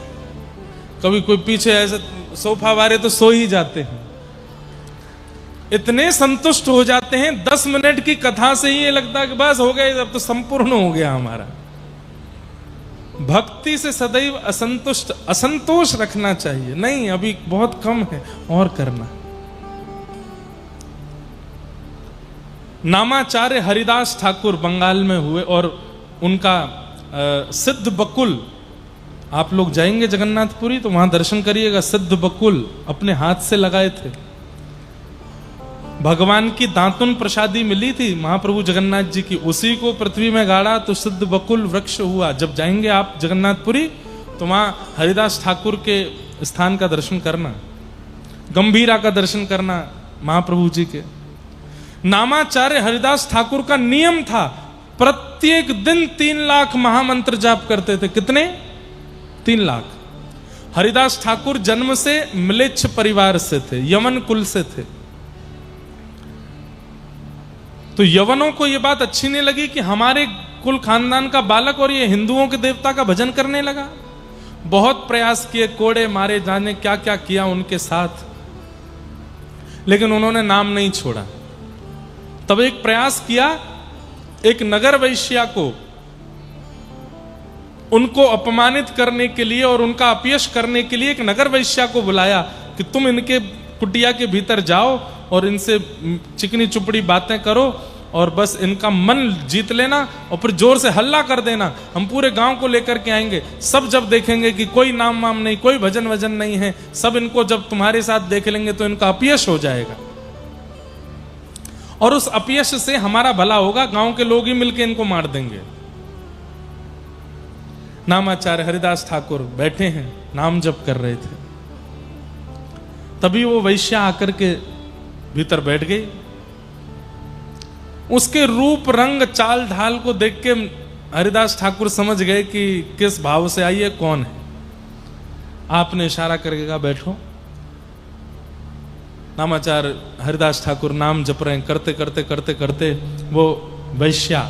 कभी कोई पीछे ऐसे सोफा वाले तो सो ही जाते हैं। इतने संतुष्ट हो जाते हैं 10 मिनट की कथा से ही ये लगता है कि बस हो गया, अब तो संपूर्ण हो गया हमारा। भक्ति से सदैव असंतोष रखना चाहिए। नहीं, अभी बहुत कम है और करना। नामाचार्य हरिदास ठाकुर बंगाल में हुए और उनका सिद्ध बकुल, आप लोग जाएंगे जगन्नाथपुरी तो वहां दर्शन करिएगा। सिद्ध बकुल अपने हाथ से लगाए थे। भगवान की दातुन प्रसादी मिली थी महाप्रभु जगन्नाथ जी की, उसी को पृथ्वी में गाड़ा तो सिद्ध बकुल वृक्ष हुआ। जब जाएंगे आप जगन्नाथपुरी तो वहां हरिदास ठाकुर के स्थान का दर्शन करना, गंभीरा का दर्शन करना महाप्रभु जी के। नामाचार्य हरिदास ठाकुर का नियम था, प्रत्येक दिन 3 लाख महामंत्र जाप करते थे। कितने? 3 लाख। हरिदास ठाकुर जन्म से म्लेच्छ परिवार से थे, यवन कुल से थे। तो यवनों को यह बात अच्छी नहीं लगी कि हमारे कुल खानदान का बालक और ये हिंदुओं के देवता का भजन करने लगा। बहुत प्रयास किए, कोड़े मारे, जाने क्या क्या किया उनके साथ, लेकिन उन्होंने नाम नहीं छोड़ा। तब एक प्रयास किया, एक नगर वैश्या को उनको अपमानित करने के लिए और उनका अपयश करने के लिए एक नगर वैश्या को बुलाया कि तुम इनके कुटिया के भीतर जाओ और इनसे चिकनी चुपड़ी बातें करो और बस इनका मन जीत लेना और फिर जोर से हल्ला कर देना। हम पूरे गांव को लेकर के आएंगे। सब जब देखेंगे कि कोई नाम वाम नहीं, कोई भजन वजन नहीं है, सब इनको जब तुम्हारे साथ देख लेंगे तो इनका अपयश हो जाएगा और उस अपयश से हमारा भला होगा। गांव के लोग ही मिलकर इनको मार देंगे। नामाचार्य हरिदास ठाकुर बैठे हैं, नाम जप कर रहे थे। तभी वो वैश्या आकर के भीतर बैठ गई। उसके रूप रंग चाल ढाल को देख के हरिदास ठाकुर समझ गए कि किस भाव से आई है, कौन है। आपने इशारा करके कहा बैठो। नामाचार्य हरिदास ठाकुर नाम जप रहे हैं, करते करते करते करते वो वैश्या,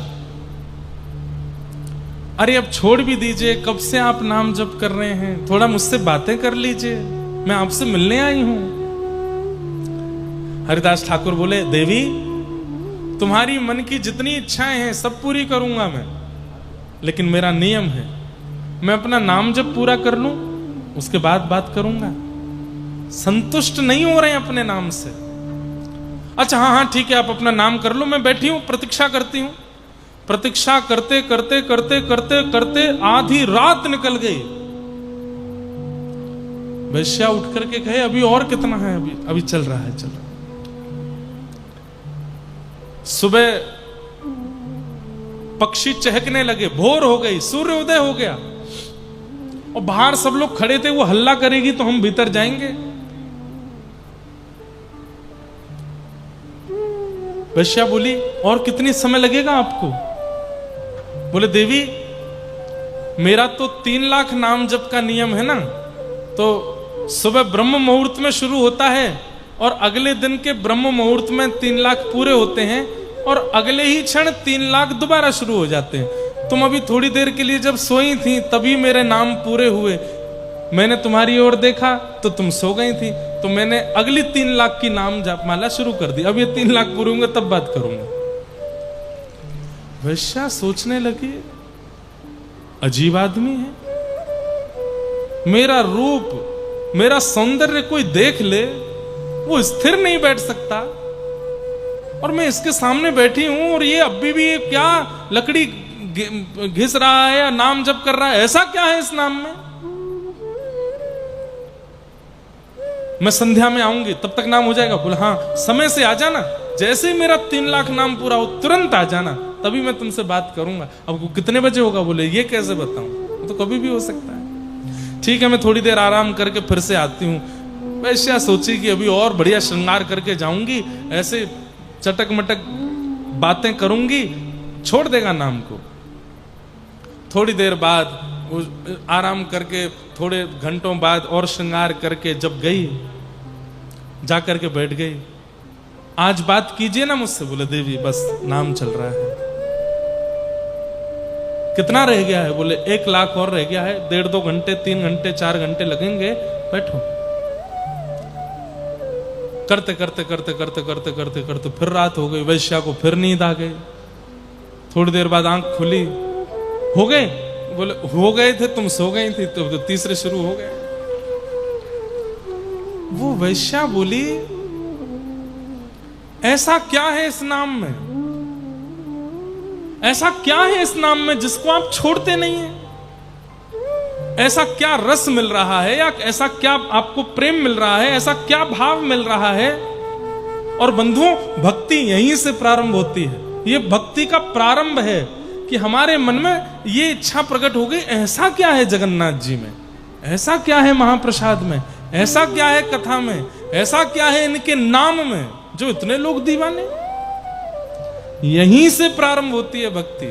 अरे अब छोड़ भी दीजिए, कब से आप नाम जप कर रहे हैं, थोड़ा मुझसे बातें कर लीजिए, मैं आपसे मिलने आई हूं। हरिदास ठाकुर बोले, देवी तुम्हारी मन की जितनी इच्छाएं हैं सब पूरी करूंगा मैं, लेकिन मेरा नियम है, मैं अपना नाम जब पूरा कर लूं उसके बाद बात करूंगा। संतुष्ट नहीं हो रहे हैं अपने नाम से। अच्छा हाँ ठीक है, आप अपना नाम कर लो, मैं बैठी हूं प्रतीक्षा करती हूं। प्रतीक्षा करते करते करते करते करते आधी रात निकल गई। वैश्या उठ करके कहे, अभी और कितना है, अभी चल रहा है, चल रहा है। सुबह पक्षी चहकने लगे, भोर हो गई, सूर्योदय हो गया और बाहर सब लोग खड़े थे। वो हल्ला करेगी तो हम भीतर जाएंगे। वैश्या बोली, और कितनी समय लगेगा आपको? बोले, देवी मेरा तो 3 लाख नाम जप का नियम है ना, तो सुबह ब्रह्म मुहूर्त में शुरू होता है और अगले दिन के ब्रह्म मुहूर्त में 3 लाख पूरे होते हैं और अगले ही क्षण 3 लाख दोबारा शुरू हो जाते हैं। तुम अभी थोड़ी देर के लिए जब सोई थी तभी मेरे नाम पूरे हुए। मैंने तुम्हारी ओर देखा तो तुम सो गई थी, तो मैंने अगली 3 लाख की नाम जपमाला शुरू कर दी। अब ये 3 लाख पूरे होंगे तब बात करूंगा। वैश्या सोचने लगी, अजीब आदमी है, मेरा रूप मेरा सौंदर्य कोई देख ले वो स्थिर नहीं बैठ सकता और मैं इसके सामने बैठी हूं और ये अभी भी क्या लकड़ी घिस रहा है या नाम जप कर रहा है, ऐसा क्या है इस नाम में? मैं संध्या में आऊंगी तब तक नाम हो जाएगा। बोला, हाँ समय से आ जाना, जैसे ही मेरा 3 लाख नाम पूरा हो तुरंत आ जाना, तभी मैं तुमसे बात करूंगा। अब कितने बजे होगा? बोले, ये कैसे बताऊं, तो कभी भी हो सकता है। ठीक है, मैं थोड़ी देर आराम करके फिर से आती हूँ। वैश्या सोची कि अभी और बढ़िया श्रृंगार करके जाऊंगी, ऐसे चटक मटक बातें करूंगी, छोड़ देगा नाम को। थोड़ी देर बाद आराम करके, थोड़े घंटों बाद और श्रृंगार करके जब गई, जा करके बैठ गई। आज बात कीजिए ना मुझसे। बोले देवी बस नाम चल रहा है। कितना रह गया है? बोले 1 लाख और रह गया है, 1.5-2 घंटे, 3 घंटे, 4 घंटे लगेंगे, बैठो। करते करते करते करते करते करते करते फिर रात हो गई। वैश्या को फिर नींद आ गई। थोड़ी देर बाद आंख खुली, हो गए? बोले हो गए थे, तुम सो गई थी, तो तीसरे शुरू हो गए। वो वैश्या बोली ऐसा क्या है इस नाम में, ऐसा क्या है इस नाम में जिसको आप छोड़ते नहीं हैं? ऐसा क्या रस मिल रहा है, या ऐसा क्या आपको प्रेम मिल रहा है, ऐसा क्या भाव मिल रहा है? और बंधुओं, भक्ति यहीं से प्रारंभ होती है। ये भक्ति का प्रारंभ है कि हमारे मन में ये इच्छा प्रकट हो गई, ऐसा क्या है जगन्नाथ जी में, ऐसा क्या है महाप्रसाद में, ऐसा क्या है कथा में, ऐसा क्या है इनके नाम में जो इतने लोग दीवाने। यहीं से प्रारंभ होती है भक्ति।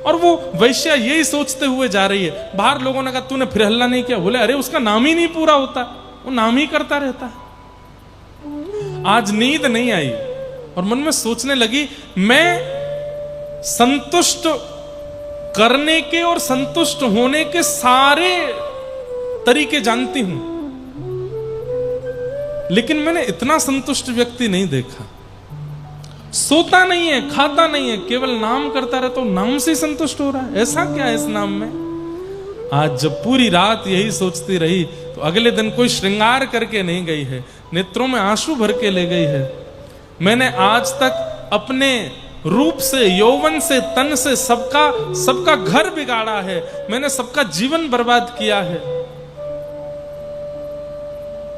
और वो वैश्या यही सोचते हुए जा रही है। बाहर लोगों ने कहा तूने फिर हल्ला नहीं किया? बोले अरे उसका नाम ही नहीं पूरा होता, वो नाम ही करता रहता है। आज नींद नहीं आई और मन में सोचने लगी, मैं संतुष्ट करने के और संतुष्ट होने के सारे तरीके जानती हूं, लेकिन मैंने इतना संतुष्ट व्यक्ति नहीं देखा। सोता नहीं है, खाता नहीं है, केवल नाम करता रहता, तो नाम से संतुष्ट हो रहा है। ऐसा क्या है इस नाम में? आज जब पूरी रात यही सोचती रही तो अगले दिन कोई श्रृंगार करके नहीं गई है, नेत्रों में आंसू भर के ले गई है। मैंने आज तक अपने रूप से, यौवन से, तन से सबका घर बिगाड़ा है, मैंने सबका जीवन बर्बाद किया है।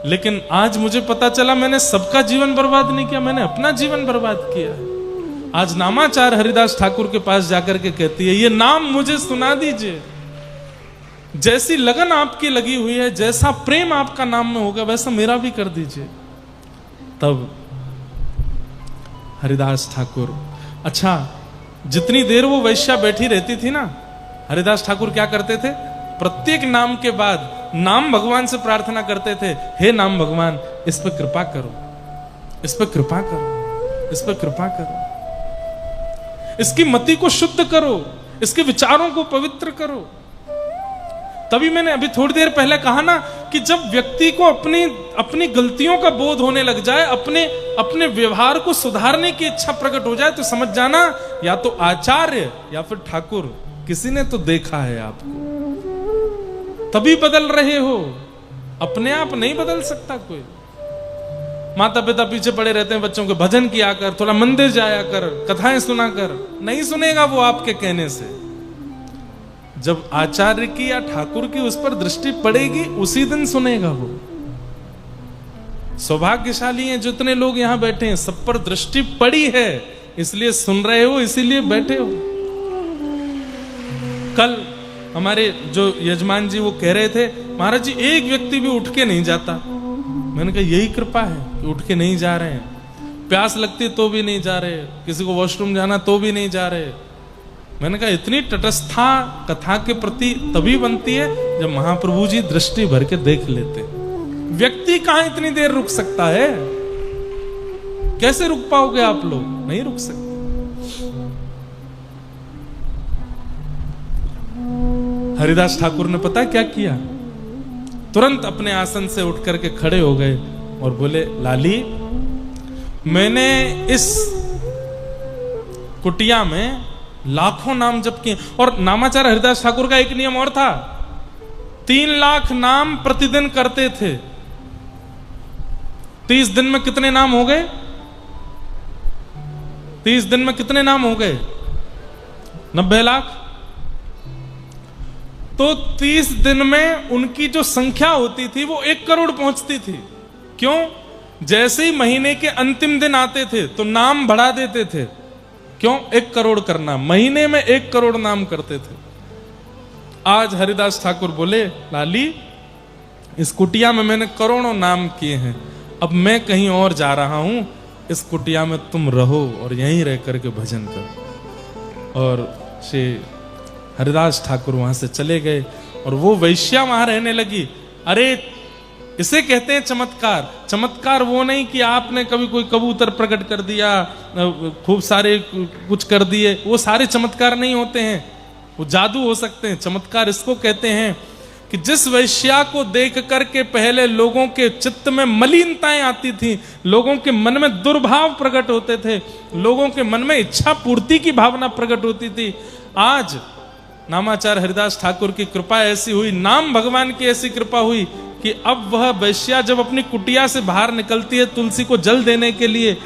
लेकिन आज मुझे पता चला मैंने सबका जीवन बर्बाद नहीं किया, मैंने अपना जीवन बर्बाद किया है। आज नामाचार हरिदास ठाकुर के पास जाकर के कहती है, ये नाम मुझे सुना दीजिए। जैसी लगन आपकी लगी हुई है, जैसा प्रेम आपका नाम में होगा, वैसा मेरा भी कर दीजिए। तब हरिदास ठाकुर, अच्छा जितनी देर वो वैश्या बैठी रहती थी ना, हरिदास ठाकुर क्या करते थे? प्रत्येक नाम के बाद नाम भगवान से प्रार्थना करते थे, हे नाम भगवान इस पर कृपा करो, इस पर कृपा करो, इस पर कृपा करो, इसकी मति को शुद्ध करो, इसके विचारों को पवित्र करो। तभी मैंने अभी थोड़ी देर पहले कहा ना कि जब व्यक्ति को अपनी गलतियों का बोध होने लग जाए, अपने व्यवहार को सुधारने की इच्छा प्रकट हो जाए, तो समझ जाना या तो आचार्य या फिर ठाकुर किसी ने तो देखा है आपको, तभी बदल रहे हो। अपने आप नहीं बदल सकता कोई। माता पिता पीछे पड़े रहते हैं बच्चों के, भजन किया कर, थोड़ा मंदिर जाया कर, कथाएं सुना कर, नहीं सुनेगा वो आपके कहने से। जब आचार्य की या ठाकुर की उस पर दृष्टि पड़ेगी, उसी दिन सुनेगा वो। सौभाग्यशाली हैं जितने लोग यहां बैठे हैं, सब पर दृष्टि पड़ी है, इसलिए सुन रहे हो, इसीलिए बैठे हो। कल हमारे जो यजमान जी वो कह रहे थे, महाराज जी एक व्यक्ति भी उठ के नहीं जाता। मैंने कहा यही कृपा है कि उठ के नहीं जा रहे हैं। प्यास लगती तो भी नहीं जा रहे, किसी को वॉशरूम जाना तो भी नहीं जा रहे। मैंने कहा इतनी तटस्थता कथा के प्रति तभी बनती है जब महाप्रभु जी दृष्टि भर के देख लेते। व्यक्ति कहां इतनी देर रुक सकता है? कैसे रुक पाओगे आप लोग? नहीं रुक सकते। हरिदास ठाकुर ने पता क्या किया? तुरंत अपने आसन से उठ करके खड़े हो गए और बोले, लाली मैंने इस कुटिया में लाखों नाम जप किए। और नामाचार्य हरिदास ठाकुर का एक नियम और था, 3 लाख नाम प्रतिदिन करते थे। 30 दिन में कितने नाम हो गए? 30 दिन में कितने नाम हो गए? 90 लाख। तो 30 दिन में उनकी जो संख्या होती थी वो 1 करोड़ पहुंचती थी। क्यों? जैसे ही महीने के अंतिम दिन आते थे तो नाम बढ़ा देते थे। क्यों? 1 करोड़ करना, महीने में 1 करोड़ नाम करते थे। आज हरिदास ठाकुर बोले, लाली इस कुटिया में मैंने करोड़ों नाम किए हैं, अब मैं कहीं और जा रहा हूं, इस कुटिया में तुम रहो और यहीं रह करके भजन करो। और श्री हरिदास ठाकुर वहां से चले गए और वो वैश्या वहां रहने लगी। अरे इसे कहते हैं चमत्कार। चमत्कार वो नहीं कि आपने कभी कोई कबूतर प्रकट कर दिया, खूब सारे कुछ कर दिए, वो सारे चमत्कार नहीं होते हैं, वो जादू हो सकते हैं। चमत्कार इसको कहते हैं कि जिस वैश्या को देख करके पहले लोगों के चित्त में मलिनताएं आती थी, लोगों के मन में दुर्भाव प्रकट होते थे, लोगों के मन में इच्छा पूर्ति की भावना प्रकट होती थी, आज नामाचार्य हरिदास ठाकुर की कृपा ऐसी हुई, नाम भगवान की ऐसी कृपा हुई कि अब वह वैश्या जब अपनी कुटिया से बाहर निकलती है तुलसी को जल देने के लिए,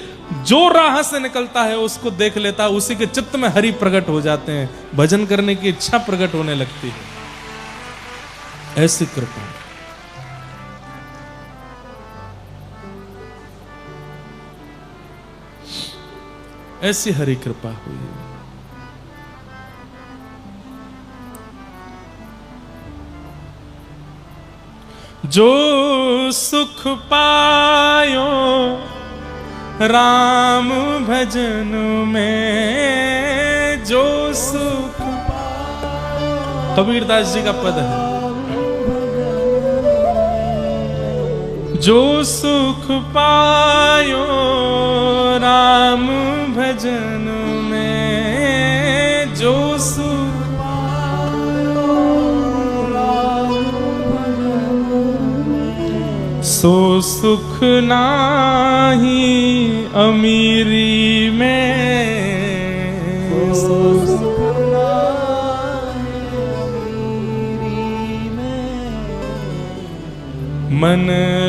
जो राह से निकलता है उसको देख लेता है, उसी के चित्त में हरि प्रकट हो जाते हैं, भजन करने की इच्छा प्रकट होने लगती है। ऐसी कृपा। ऐसी हरि कृपा हुई। जो सुख पायो राम भजन में, जो सुख कबीरदास जी का पद है, जो सुख पायो राम भजन में, जो सुख सो सुख नाही अमीरी में, सो सुख नाही अमीरी में, मन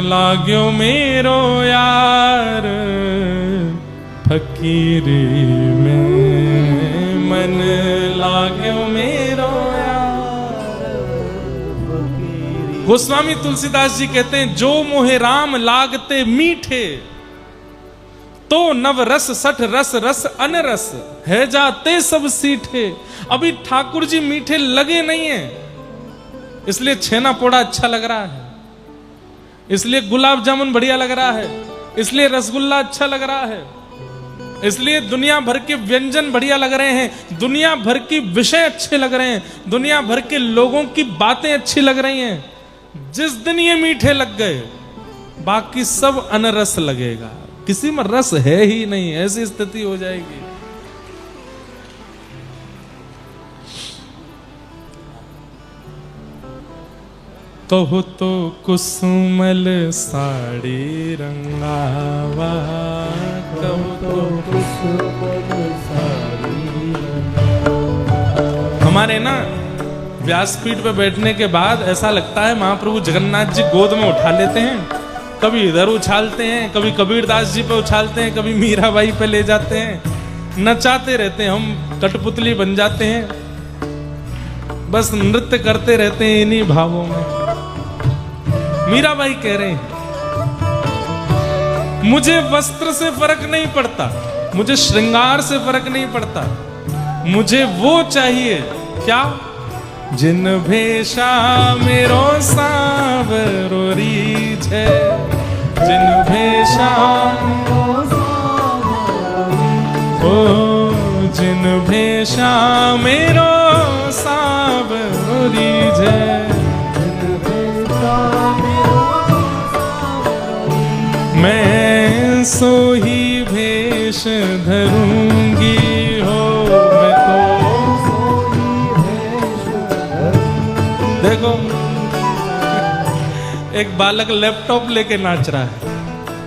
लाग्यो मेरो यार फकीरी में, मन लाग्यो मेरो गोस्वामी तुलसीदास जी कहते हैं, जो मोहे राम लागते मीठे, तो नव रस सठ रस रस अनरस है जाते सब सीठे। अभी ठाकुर जी मीठे लगे नहीं है, इसलिए छेना पोड़ा अच्छा लग रहा है, इसलिए गुलाब जामुन बढ़िया लग रहा है, इसलिए रसगुल्ला अच्छा लग रहा है, इसलिए दुनिया भर के व्यंजन बढ़िया लग रहे हैं, दुनिया भर की विषय अच्छे लग रहे हैं, दुनिया भर के लोगों की बातें अच्छी लग रही हैं। जिस दिन ये मीठे लग गए, बाकी सब अनरस लगेगा, किसी में रस है ही नहीं, ऐसी स्थिति हो जाएगी। कहो तो कुसुमल साड़ी रंगावा, कहो तो कुसुमल साड़ी रंगावा। हमारे ना व्यासपीठ पे बैठने के बाद ऐसा लगता है महाप्रभु जगन्नाथ जी गोद में उठा लेते हैं, कभी इधर उछालते हैं, कभी कबीरदास जी पे उछालते हैं, कभी मीराबाई पे ले जाते हैं, नचाते रहते हैं, हम कठपुतली बन जाते हैं, बस नृत्य करते रहते हैं इन्हीं भावों में। मीराबाई कह रहे हैं, मुझे वस्त्र से फर्क नहीं पड़ता, मुझे श्रृंगार से फर्क नहीं पड़ता, मुझे वो चाहिए क्या, जिन भेषा मेरो सावरो रीझ है, जिन भेषा ओ जिन भेषा मेरो सावरो रीझ है, मैं सो ही भेष धरूंगी हो, मैं तो देखो एक बालक लैपटॉप लेके नाच रहा है,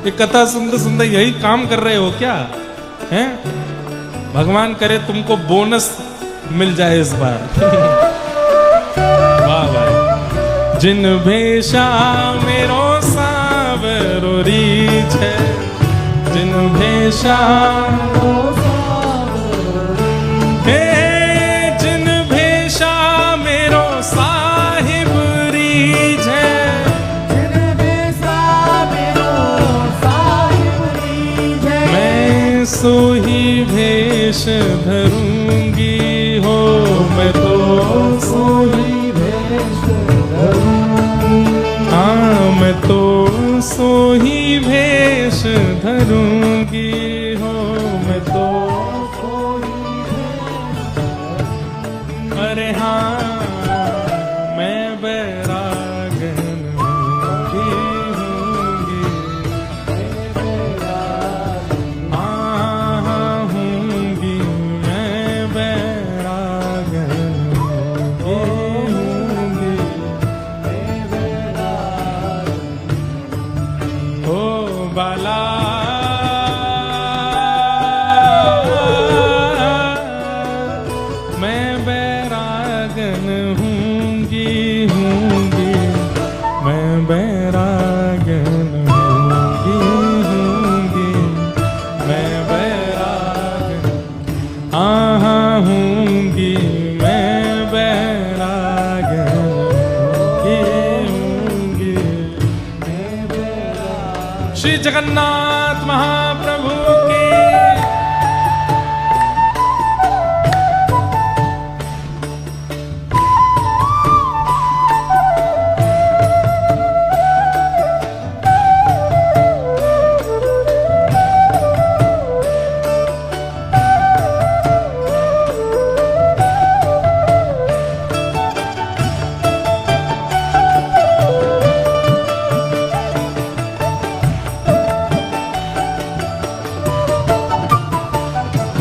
ये कथा सुनते सुनते यही काम कर रहे हो क्या हैं? भगवान करे तुमको बोनस मिल जाए इस बार। वाह भाई। जिन भेषा मेरो सावरो रीझ है, जिन भेषा जिन भेषा मेरो साहिब रीझ है, जिन भेषा मेरो साहिब रीझ है, मैं सो ही भेष धरूंगी हो, मैं तो सो ही भेष धरूंगी। ही भेष धरूंगी हो, मैं तो अरे हाँ मैं बैरागन होंगी, हाँ होंगी मैं बैरागन होंगी, हो बाला मैं बैरागन होंगी होंगी, मैं बैरागन होंगी होंगी, मैं बैरागन हाँ हाँ होंगी, मैं बैरागन होंगी होंगी। श्री जगन्नाथ महाप्रभु की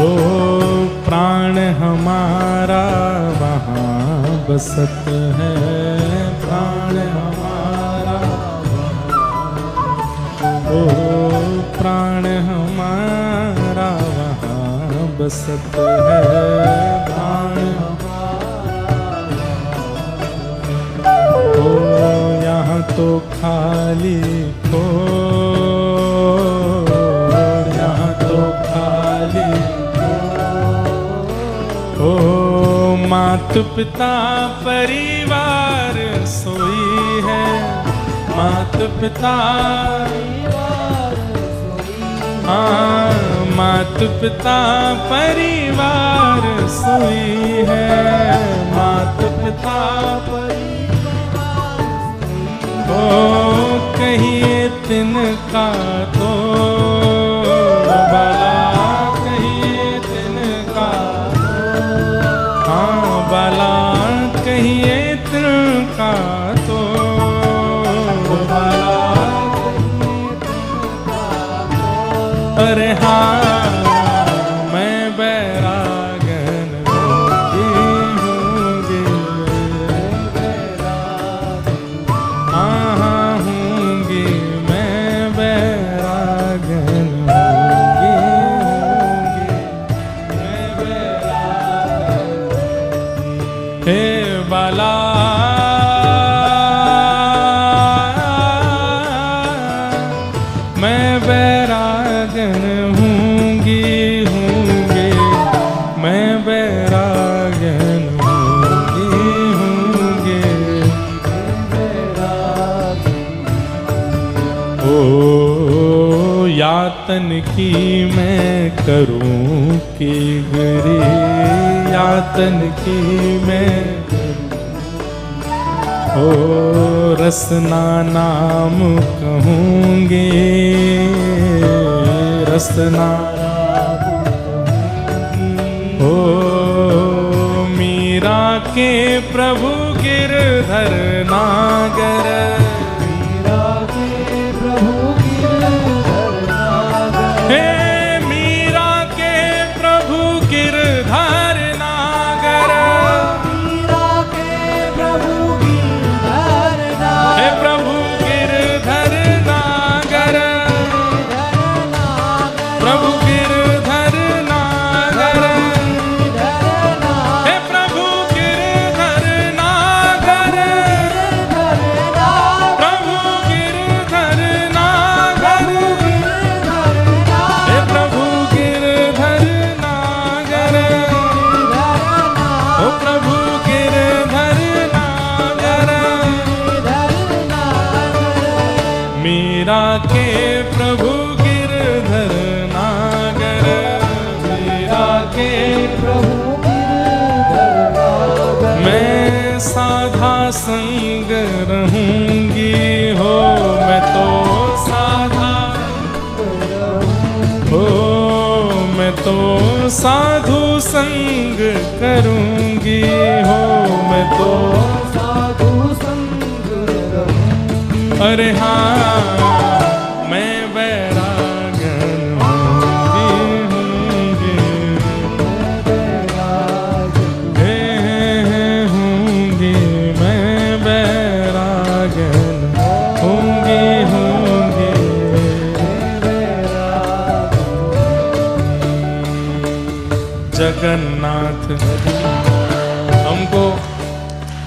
वो प्राण हमारा वहाँ बसत है, प्राण हमारा वो प्राण हमारा वहाँ बसत है, प्राण ओ यहाँ तो खाली को, यहाँ तो खाली ओ मात पिता परिवार सोई है, मात पिता हाँ मात पिता परिवार सोई है, मात पिता ओ कहिए तिनका तो बाला, कहिए तिनका हाँ बाला, कहिए तिनका तो बाला, अरे हाँ मैं बैरागन होंगी होंगी, हाँ हाँ होंगी मैं बैरागन होंगी होंगी, मैं बैरागन हे बाला मैं बैरागन होंगी होंगी, मैं बैरागन होंगी होंगी, ओ यातन की मैं करूं की गिरी, यातन की मैं ओ रसना नाम कहूँगी, रसना ओ मीरा के प्रभु गिरधर नागर, मीरा के प्रभु गिरधर नागर, हे मीरा के प्रभु गिरधर नागर, मीरा के प्रभु गिरधर नागर, हे प्रभु गिरधर नागर, प्रभु गिरधर नागर, हे प्रभु गिरधर नागर, प्रभु गिरधर नागर, हे प्रभु गिरधर नागर, ओ प्रभु गिरधर नागर, मीरा के प्रभु गिरधर नागर, मीरा के प्रभु गिरधर नागर, मैं साधा संग रहूंगी हो, मैं तो साधा तो साधु संग करूंगी हो, मैं तो साधु संग करूंगी। अरे हाँ मैं बैरागन होंगी, होंगी मैं बैरागन होंगी, होंगी जगन्नाथ। हमको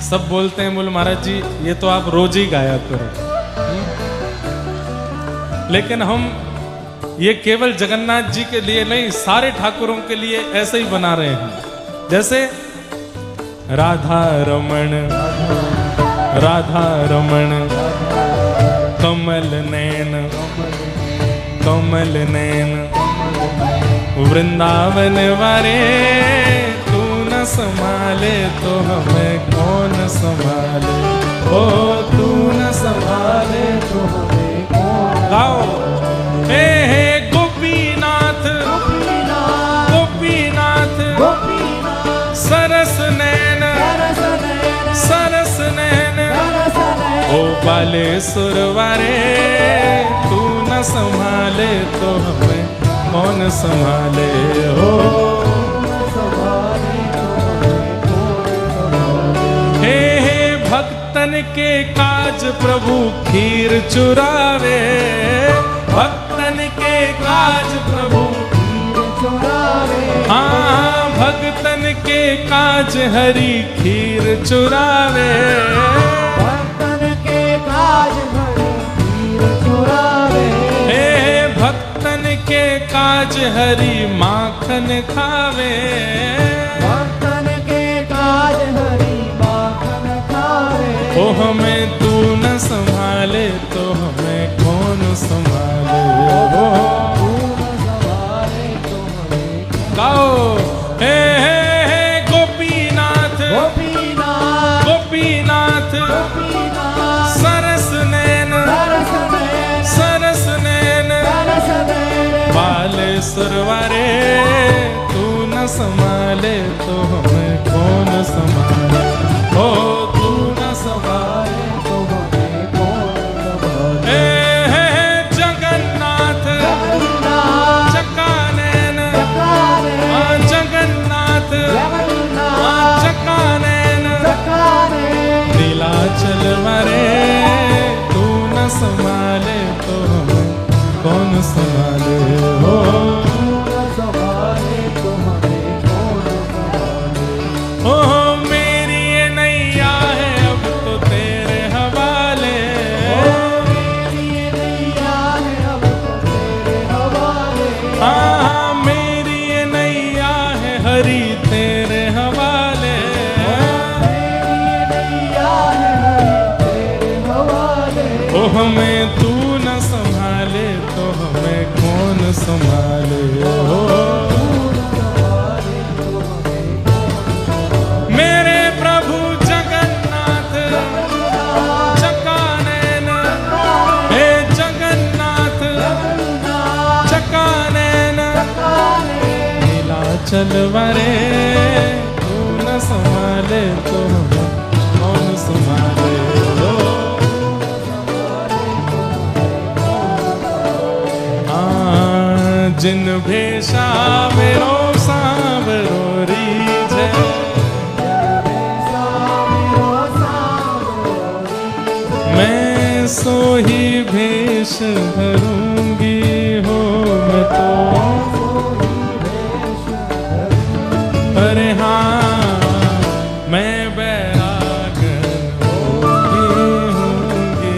सब बोलते हैं, बोले महाराज जी ये तो आप रोज ही गाया करो, लेकिन हम ये केवल जगन्नाथ जी के लिए नहीं, सारे ठाकुरों के लिए ऐसे ही बना रहे हैं। जैसे राधा रमण, राधा रमण कमल नैन, कमल नैन वृंदावन वारे, तू न संभाले तो हमें कौन संभाले, ओ तू न संभाले तो हमें कौन। गाओ हे गोपीनाथ, गोपीनाथ सरस नैन, सरस नैन ओ बालेश्वर वारे, तू न संभाले तो हमें कौन संभाले हो। हे भक्तन के काज प्रभु खीर चुरावे, भक्तन के काज प्रभु खीर चुरावे। हाँ भक्तन के काज हरि खीर चुरावे, भक्तन के काज हरि खीर चुरावे। हे भक्तन के काज हरि माखन खावे, भक्तन के काज हरि माखन खावे। ओ हमें तू न संभाले तो हमें कौन संभाले हो। तू न संभाले तो हमें गाओ हे गोपीनाथ, गोपीनाथ गोपीनाथ गोपीनाथ सरस नैन, सरस नैन, सरस नैन सरस नैन बालेश्वर वारे, तू न संभाले तो हमें कौन संभाले, ओ तू न संभाले तो हमें कौन संभाले। हे जगन्नाथ, जगन्नाथ चकानैन चकानैन, जगन्नाथ जगन्नाथ चकानैन चकानैन नीलाचल मरे, तू न संभाले तो हमें कौन संभाले हो। तू न संभाले तो हमें कौन संभाले। ओ मेरी ये नैया है अब तो तेरे हवाले, मेरी ये नैया है अब तो तेरे हवाले। हाँ मेरी ये नैया है हरि तेरे हवाले, मेरी ये नैया है हरि तेरे हवाले। ओ हमें तू न संभाले तो हमें कौन संभाले हो। मेरे प्रभु जगन्नाथ चकानैन, हे जगन्नाथ चकानैन नीलाचल वारे, तू न संभाले तो हमें कौन संभाले हो। जिन भेषा मेरो सांवरो रीझ, मैं सो ही भेष धरूंगी हो, मैं तो अरे हाँ मैं बैरागन होंगी,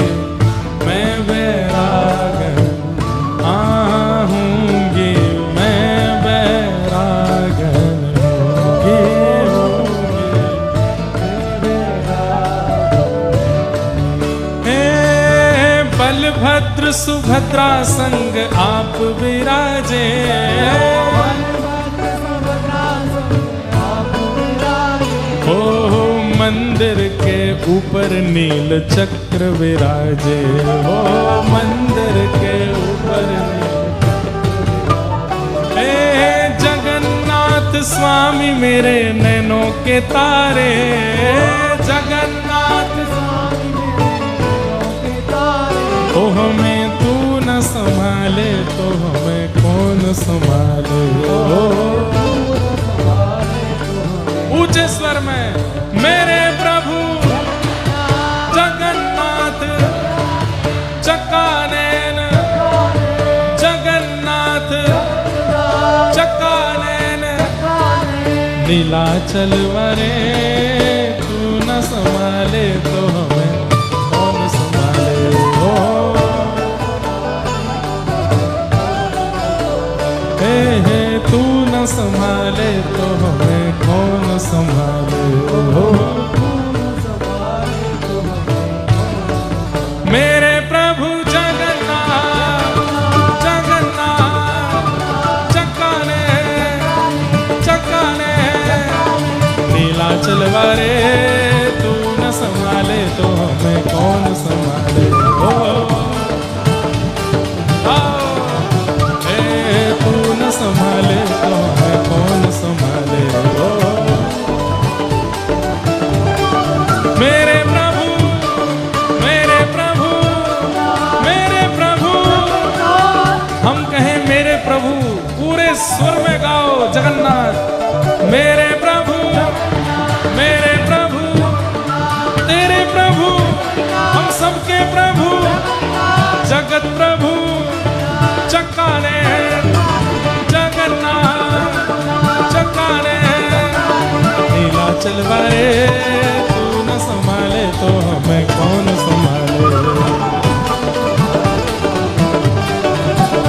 मैं बैरागन होंगी, मैं बैरागन होंगी। हे बलभद्र सुभद्रा संग आप विराजे, हो मंदिर के ऊपर नील चक्र विराजे, हो मंदिर के ऊपर हे स्वामी मेरे नैनों के तारे, जगन्नाथ स्वामी मेरे नैनों के तारे। तो हमें तू न संभाले तो हमें कौन संभाले। ऊंचे स्वर में मेरे प्रभु जगन्नाथ चक्कानैन, जगन्नाथ चक्कानैन नीलाचल वरे, तू न संभाले तो हमें कौन संभाले। ओ हे तू न संभाले तो हमें कौन संभाले। मेरे प्रभु जगन्नाथ, जगन्नाथ चक्काने नीलाचल वारे, तू न संभाले तो हमें कौन संभाले। तू न संभाले तो हमें कौन संभाले। मेरे प्रभु, मेरे प्रभु, मेरे प्रभु, हम कहें मेरे प्रभु, पूरे स्वर में गाओ जगन्नाथ। मेरे प्रभु, मेरे प्रभु, तेरे प्रभु, हम सबके प्रभु, जगत प्रभु चक्काने, जगन्नाथ चक्काने नीलाचल वारे, तू न संभाले तो हमें कौन संभाले।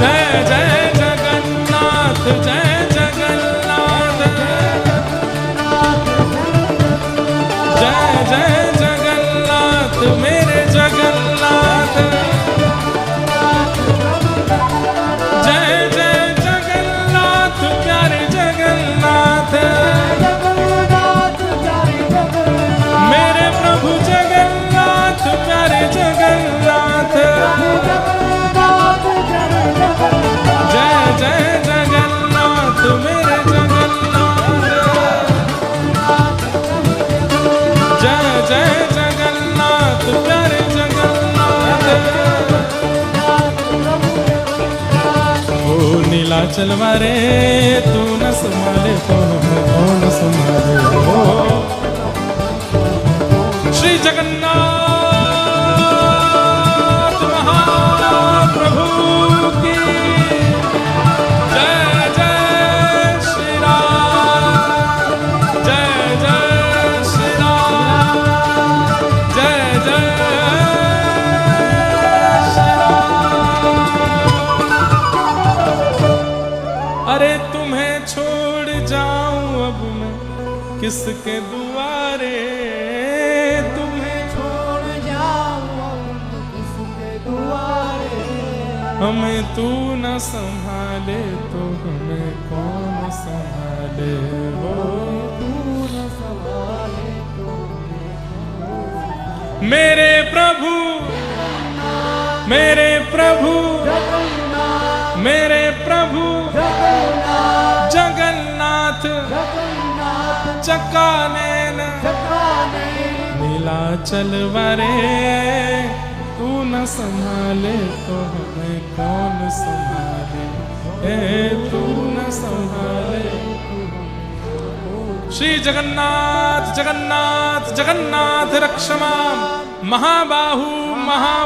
जय जय जगन्नाथ, जय जगन्नाथ, जय जय जगन्नाथ मेरे जगन्नाथ, जय जय जगन्नाथ प्यारे जगन्नाथ, मेरे प्रभु जगन्नाथ प्यारे जगन्नाथ। जय जय जगन्नाथ मेरे जगन्नाथ, जय जय जगन्नाथ प्यारे जगन्नाथ। ओ नीलाचल वारे, तू न संभाले तो हमें कौन संभाले। ओ श्री जगन्नाथ महाप्रभु की जय जय श्री राम, जय जय श्री राम, जय जय श्री राम। अरे तुम्हें छोड़ जाऊं अब मैं किसके दुआरे, हमें तू न संभाले तो हमें कौन संभाले। हो तू न संभाले तो मेरे प्रभु, मेरे प्रभु, जगन्नाथ, मेरे प्रभु जगन्नाथ, जगन्नाथ जगन्नाथ चक्कानैन चक्काने नीलाचल वारे, तू न संभाले तो हमें कौन संभाले। तू न संभाले। श्री जगन्नाथ, जगन्नाथ, जगन्नाथ रक्ष मां महाबाहु महा